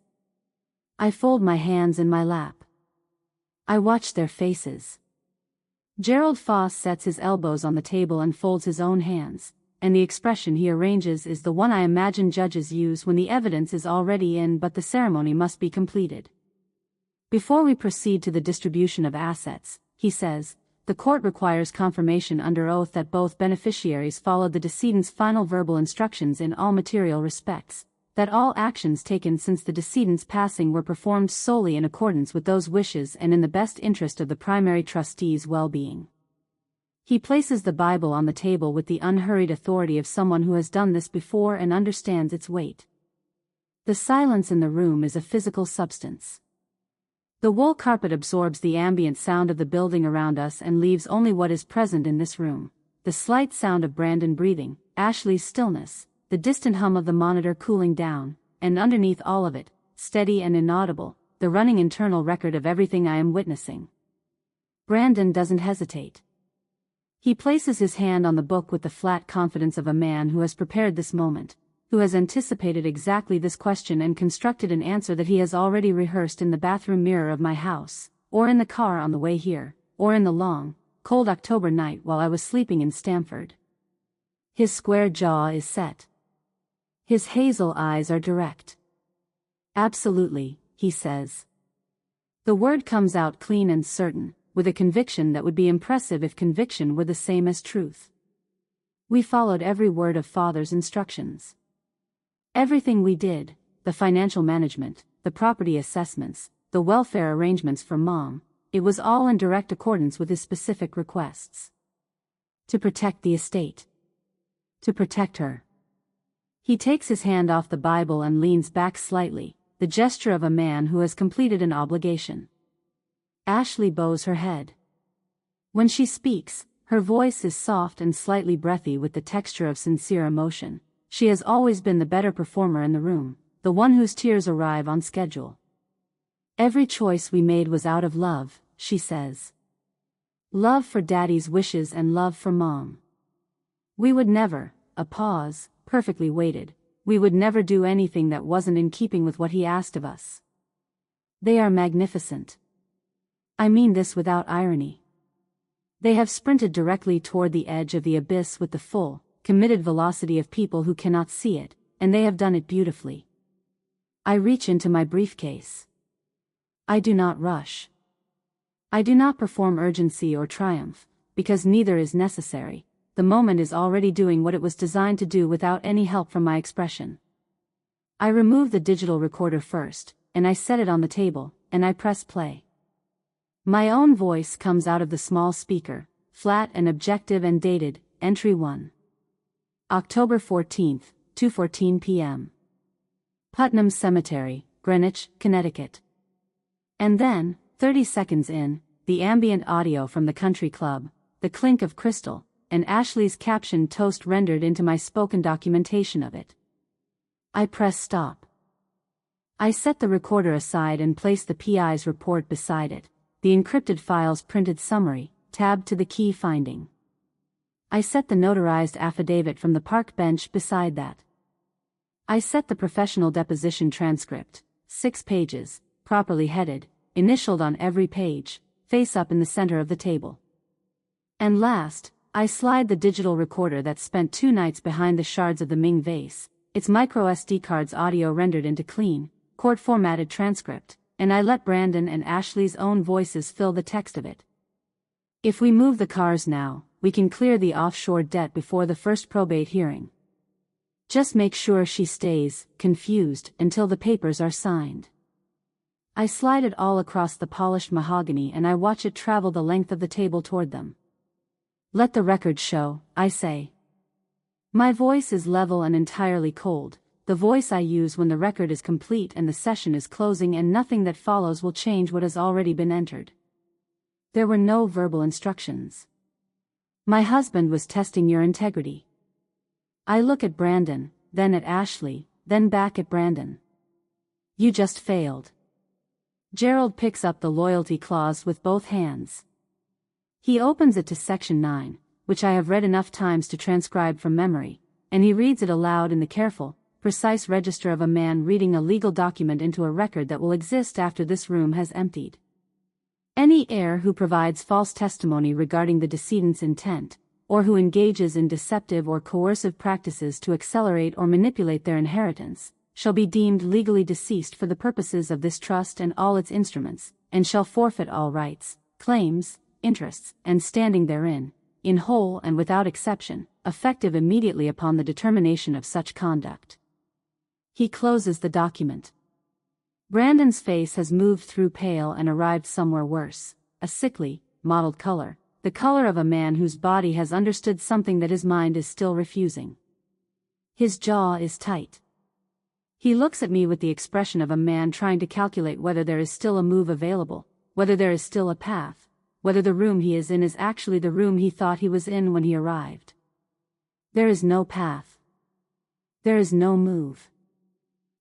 I fold my hands in my lap. I watch their faces. Gerald Foss sets his elbows on the table and folds his own hands, and the expression he arranges is the one I imagine judges use when the evidence is already in but the ceremony must be completed. Before we proceed to the distribution of assets, he says, the court requires confirmation under oath that both beneficiaries followed the decedent's final verbal instructions in all material respects, that all actions taken since the decedent's passing were performed solely in accordance with those wishes and in the best interest of the primary trustee's well-being. He places the Bible on the table with the unhurried authority of someone who has done this before and understands its weight. The silence in the room is a physical substance. The wool carpet absorbs the ambient sound of the building around us and leaves only what is present in this room, the slight sound of Brandon breathing, Ashley's stillness, the distant hum of the monitor cooling down, and underneath all of it, steady and inaudible, the running internal record of everything I am witnessing. Brandon doesn't hesitate. He places his hand on the book with the flat confidence of a man who has prepared this moment, who has anticipated exactly this question and constructed an answer that he has already rehearsed in the bathroom mirror of my house, or in the car on the way here, or in the long, cold October night while I was sleeping in Stamford. His square jaw is set. His hazel eyes are direct. Absolutely, he says. The word comes out clean and certain, with a conviction that would be impressive if conviction were the same as truth. We followed every word of Father's instructions. Everything we did, the financial management, the property assessments, the welfare arrangements for Mom, it was all in direct accordance with his specific requests. To protect the estate. To protect her. He takes his hand off the Bible and leans back slightly, the gesture of a man who has completed an obligation. Ashley bows her head. When she speaks, her voice is soft and slightly breathy with the texture of sincere emotion. She has always been the better performer in the room, the one whose tears arrive on schedule. Every choice we made was out of love, she says. Love for Daddy's wishes and love for Mom. We would never, a pause, perfectly weighted, we would never do anything that wasn't in keeping with what he asked of us. They are magnificent. I mean this without irony. They have sprinted directly toward the edge of the abyss with the full, committed velocity of people who cannot see it, and they have done it beautifully. I reach into my briefcase. I do not rush. I do not perform urgency or triumph, because neither is necessary. The moment is already doing what it was designed to do without any help from my expression. I remove the digital recorder first, and I set it on the table, and I press play. My own voice comes out of the small speaker, flat and objective and dated, entry 1. October 14th, 2:14 p.m. Putnam Cemetery, Greenwich, Connecticut. And then, 30 seconds in, the ambient audio from the country club, the clink of crystal, and Ashley's captioned toast rendered into my spoken documentation of it. I press stop. I set the recorder aside and place the PI's report beside it, the encrypted file's printed summary, tabbed to the key finding. I set the notarized affidavit from the park bench beside that. I set the professional deposition transcript, 6 pages, properly headed, initialed on every page, face up in the center of the table. And last, I slide the digital recorder that spent 2 nights behind the shards of the Ming vase, its micro SD cards audio rendered into clean, court-formatted transcript, and I let Brandon and Ashley's own voices fill the text of it. If we move the cars now, we can clear the offshore debt before the first probate hearing. Just make sure she stays confused until the papers are signed. I slide it all across the polished mahogany and I watch it travel the length of the table toward them. Let the record show, I say. My voice is level and entirely cold, the voice I use when the record is complete and the session is closing, and nothing that follows will change what has already been entered. There were no verbal instructions. My husband was testing your integrity. I look at Brandon, then at Ashley, then back at Brandon. You just failed. Gerald picks up the loyalty clause with both hands. He opens it to section 9, which I have read enough times to transcribe from memory, and he reads it aloud in the careful, precise register of a man reading a legal document into a record that will exist after this room has emptied. Any heir who provides false testimony regarding the decedent's intent, or who engages in deceptive or coercive practices to accelerate or manipulate their inheritance, shall be deemed legally deceased for the purposes of this trust and all its instruments, and shall forfeit all rights, claims, interests, and standing therein, in whole and without exception, effective immediately upon the determination of such conduct. He closes the document. Brandon's face has moved through pale and arrived somewhere worse, a sickly, mottled color, the color of a man whose body has understood something that his mind is still refusing. His jaw is tight. He looks at me with the expression of a man trying to calculate whether there is still a move available, whether there is still a path, whether the room he is in is actually the room he thought he was in when he arrived. There is no path. There is no move.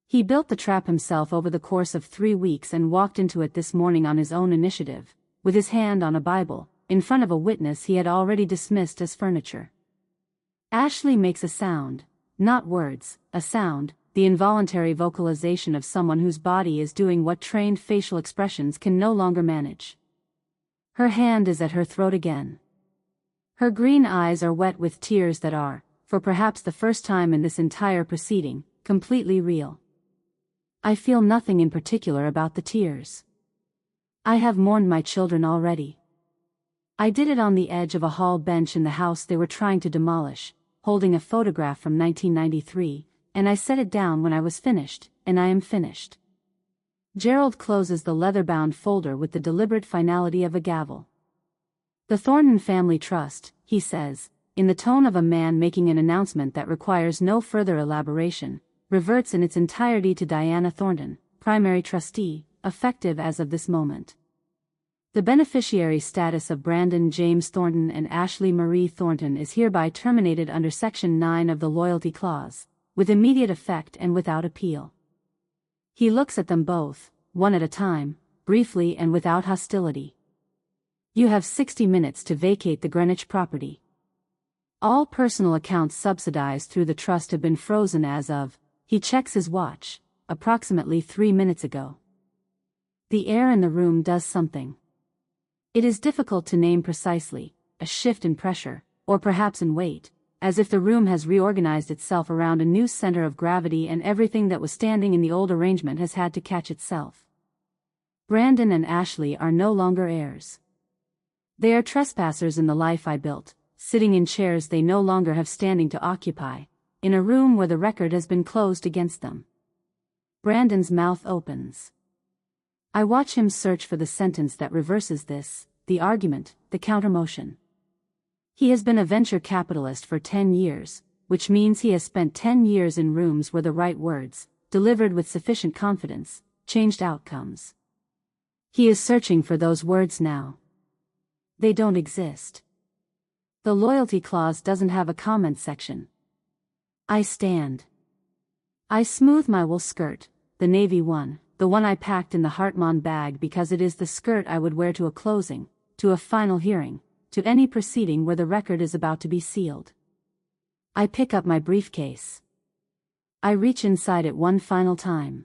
He built the trap himself over the course of 3 weeks and walked into it this morning on his own initiative, with his hand on a Bible, in front of a witness he had already dismissed as furniture. Ashley makes a sound, not words, a sound, the involuntary vocalization of someone whose body is doing what trained facial expressions can no longer manage. Her hand is at her throat again. Her green eyes are wet with tears that are, for perhaps the first time in this entire proceeding, completely real. I feel nothing in particular about the tears. I have mourned my children already. I did it on the edge of a hall bench in the house they were trying to demolish, holding a photograph from 1993, and I set it down when I was finished, and I am finished. Gerald closes the leather-bound folder with the deliberate finality of a gavel. The Thornton Family Trust, he says, in the tone of a man making an announcement that requires no further elaboration, reverts in its entirety to Diana Thornton, primary trustee, effective as of this moment. The beneficiary status of Brandon James Thornton and Ashley Marie Thornton is hereby terminated under Section 9 of the Loyalty Clause, with immediate effect and without appeal. He looks at them both, one at a time, briefly and without hostility. You have 60 minutes to vacate the Greenwich property. All personal accounts subsidized through the trust have been frozen as of, he checks his watch, approximately 3 minutes ago. The air in the room does something. It is difficult to name precisely, a shift in pressure, or perhaps in weight, as if the room has reorganized itself around a new center of gravity and everything that was standing in the old arrangement has had to catch itself. Brandon and Ashley are no longer heirs. They are trespassers in the life I built, sitting in chairs they no longer have standing to occupy, in a room where the record has been closed against them. Brandon's mouth opens. I watch him search for the sentence that reverses this, the argument, the countermotion. He has been a venture capitalist for 10 years, which means he has spent 10 years in rooms where the right words, delivered with sufficient confidence, changed outcomes. He is searching for those words now. They don't exist. The loyalty clause doesn't have a comment section. I stand. I smooth my wool skirt, the navy one, the one I packed in the Hartmann bag because it is the skirt I would wear to a closing, to a final hearing, to any proceeding where the record is about to be sealed. I pick up my briefcase. I reach inside it one final time.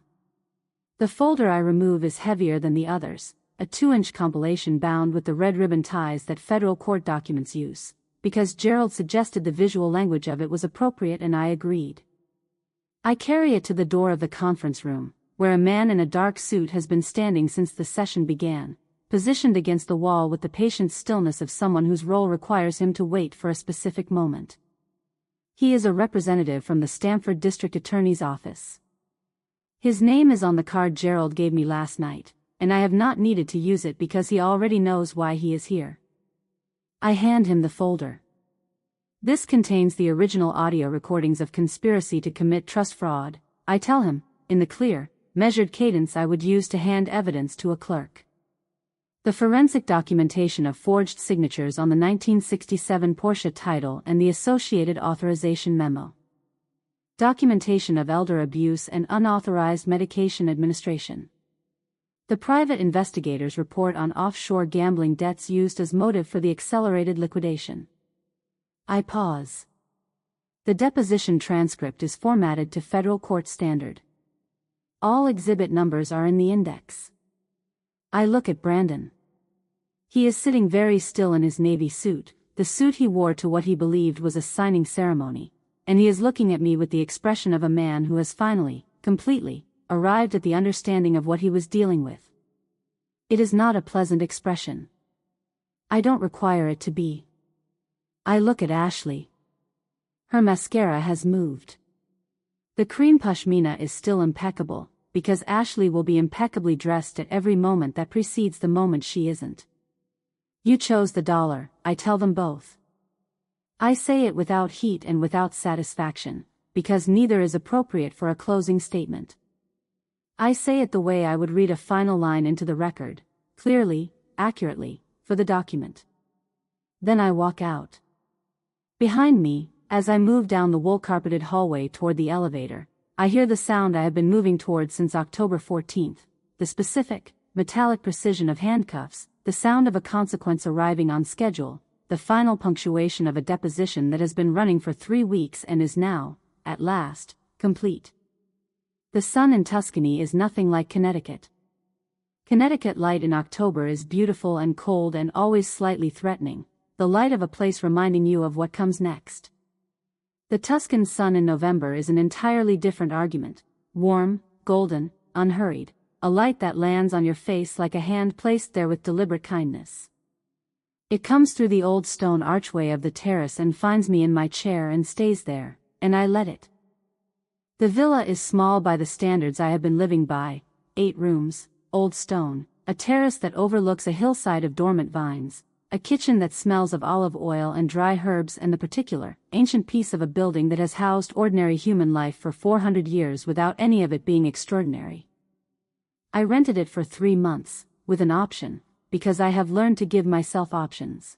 The folder I remove is heavier than the others, a 2-inch compilation bound with the red ribbon ties that federal court documents use, because Gerald suggested the visual language of it was appropriate and I agreed. I carry it to the door of the conference room, where a man in a dark suit has been standing since the session began, positioned against the wall with the patient stillness of someone whose role requires him to wait for a specific moment. He is a representative from the Stamford District Attorney's Office. His name is on the card Gerald gave me last night, and I have not needed to use it because he already knows why he is here. I hand him the folder. This contains the original audio recordings of conspiracy to commit trust fraud, I tell him, in the clear, measured cadence I would use to hand evidence to a clerk. The forensic documentation of forged signatures on the 1967 Porsche title and the associated authorization memo. Documentation of elder abuse and unauthorized medication administration. The private investigators' report on offshore gambling debts used as motive for the accelerated liquidation. I pause. The deposition transcript is formatted to federal court standard. All exhibit numbers are in the index. I look at Brandon. He is sitting very still in his navy suit, the suit he wore to what he believed was a signing ceremony, and he is looking at me with the expression of a man who has finally, completely, arrived at the understanding of what he was dealing with. It is not a pleasant expression. I don't require it to be. I look at Ashley. Her mascara has moved. The cream pashmina is still impeccable, because Ashley will be impeccably dressed at every moment that precedes the moment she isn't. You chose the dollar, I tell them both. I say it without heat and without satisfaction, because neither is appropriate for a closing statement. I say it the way I would read a final line into the record, clearly, accurately, for the document. Then I walk out. Behind me, as I move down the wool-carpeted hallway toward the elevator, I hear the sound I have been moving towards since October 14th, the specific, metallic precision of handcuffs, the sound of a consequence arriving on schedule, the final punctuation of a deposition that has been running for 3 weeks and is now, at last, complete. The sun in Tuscany is nothing like Connecticut. Connecticut light in October is beautiful and cold and always slightly threatening, the light of a place reminding you of what comes next. The Tuscan sun in November is an entirely different argument, warm, golden, unhurried, a light that lands on your face like a hand placed there with deliberate kindness. It comes through the old stone archway of the terrace and finds me in my chair and stays there, and I let it. The villa is small by the standards I have been living by, 8 rooms, old stone, a terrace that overlooks a hillside of dormant vines, a kitchen that smells of olive oil and dry herbs and the particular, ancient piece of a building that has housed ordinary human life for 400 years without any of it being extraordinary. I rented it for 3 months, with an option, because I have learned to give myself options.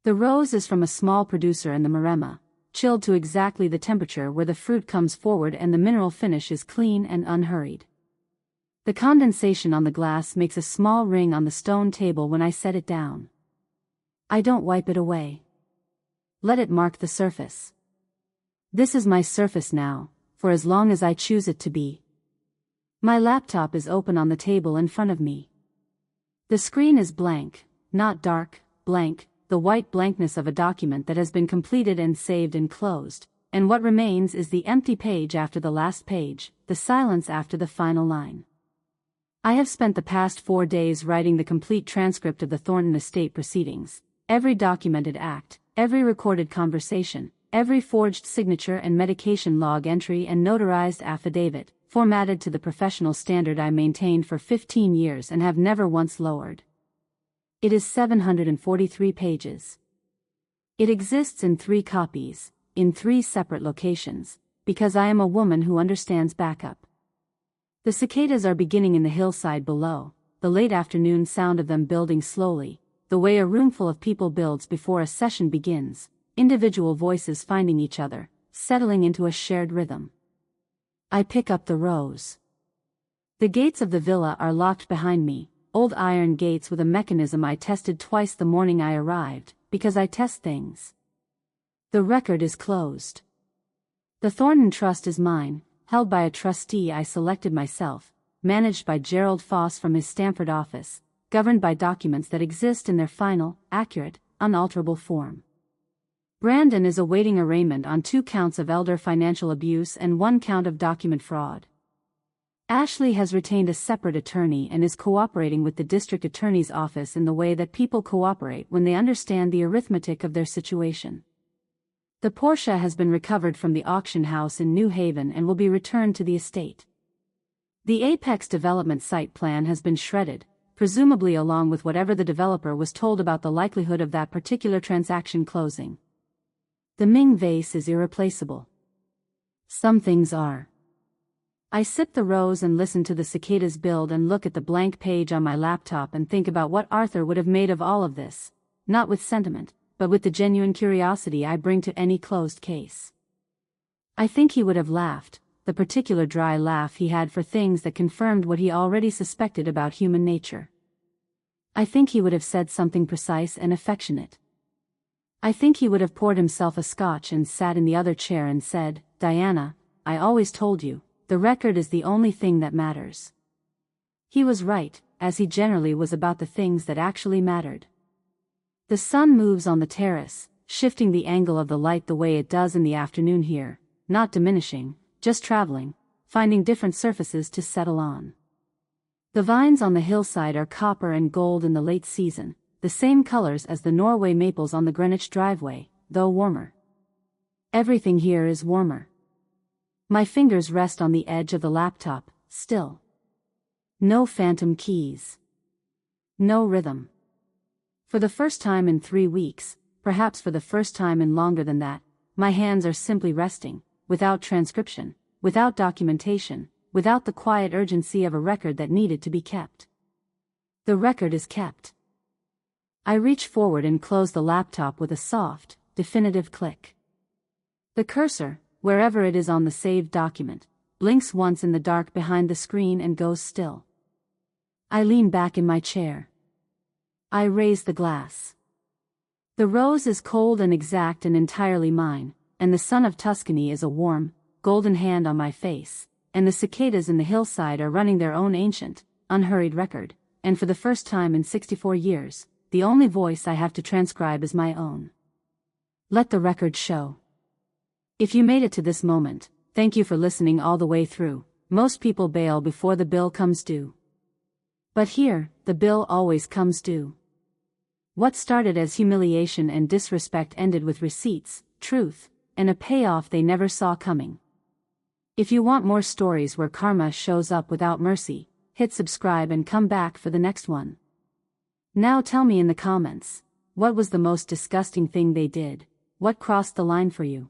The rose is from a small producer in the Maremma, chilled to exactly the temperature where the fruit comes forward and the mineral finish is clean and unhurried. The condensation on the glass makes a small ring on the stone table when I set it down. I don't wipe it away. Let it mark the surface. This is my surface now, for as long as I choose it to be. My laptop is open on the table in front of me. The screen is blank, not dark, blank, the white blankness of a document that has been completed and saved and closed, and what remains is the empty page after the last page, the silence after the final line. I have spent the past 4 days writing the complete transcript of the Thornton estate proceedings, every documented act, every recorded conversation, every forged signature and medication log entry and notarized affidavit, formatted to the professional standard I maintained for 15 years and have never once lowered. It is 743 pages. It exists in 3 copies, in 3 separate locations, because I am a woman who understands backup. The cicadas are beginning in the hillside below, the late afternoon sound of them building slowly, the way a roomful of people builds before a session begins, individual voices finding each other, settling into a shared rhythm. I pick up the rose. The gates of the villa are locked behind me, old iron gates with a mechanism I tested twice the morning I arrived, because I test things. The record is closed. The Thornton Trust is mine, held by a trustee I selected myself, managed by Gerald Foss from his Stamford office, governed by documents that exist in their final, accurate, unalterable form. Brandon is awaiting arraignment on 2 counts of elder financial abuse and 1 count of document fraud. Ashley has retained a separate attorney and is cooperating with the district attorney's office in the way that people cooperate when they understand the arithmetic of their situation. The Porsche has been recovered from the auction house in New Haven and will be returned to the estate. The Apex development site plan has been shredded, presumably along with whatever the developer was told about the likelihood of that particular transaction closing. The Ming vase is irreplaceable. Some things are. I sip the rose and listen to the cicadas build and look at the blank page on my laptop and think about what Arthur would have made of all of this, not with sentiment, but with the genuine curiosity I bring to any closed case. I think he would have laughed, the particular dry laugh he had for things that confirmed what he already suspected about human nature. I think he would have said something precise and affectionate. I think he would have poured himself a scotch and sat in the other chair and said, "Diana, I always told you, the record is the only thing that matters." He was right, as he generally was about the things that actually mattered. The sun moves on the terrace, shifting the angle of the light the way it does in the afternoon here, not diminishing, just traveling, finding different surfaces to settle on. The vines on the hillside are copper and gold in the late season, the same colors as the Norway maples on the Greenwich driveway, though warmer. Everything here is warmer. My fingers rest on the edge of the laptop, still. No phantom keys. No rhythm. For the first time in 3 weeks, perhaps for the first time in longer than that, my hands are simply resting, without transcription, without documentation, without the quiet urgency of a record that needed to be kept. The record is kept. I reach forward and close the laptop with a soft, definitive click. The cursor, wherever it is on the saved document, blinks once in the dark behind the screen and goes still. I lean back in my chair. I raise the glass. The rose is cold and exact and entirely mine, and the sun of Tuscany is a warm, golden hand on my face, and the cicadas in the hillside are running their own ancient, unhurried record, and for the first time in 64 years, the only voice I have to transcribe is my own. Let the record show. If you made it to this moment, thank you for listening all the way through. Most people bail before the bill comes due. But here, the bill always comes due. What started as humiliation and disrespect ended with receipts, truth, and a payoff they never saw coming. If you want more stories where karma shows up without mercy, hit subscribe and come back for the next one. Now tell me in the comments, what was the most disgusting thing they did? What crossed the line for you?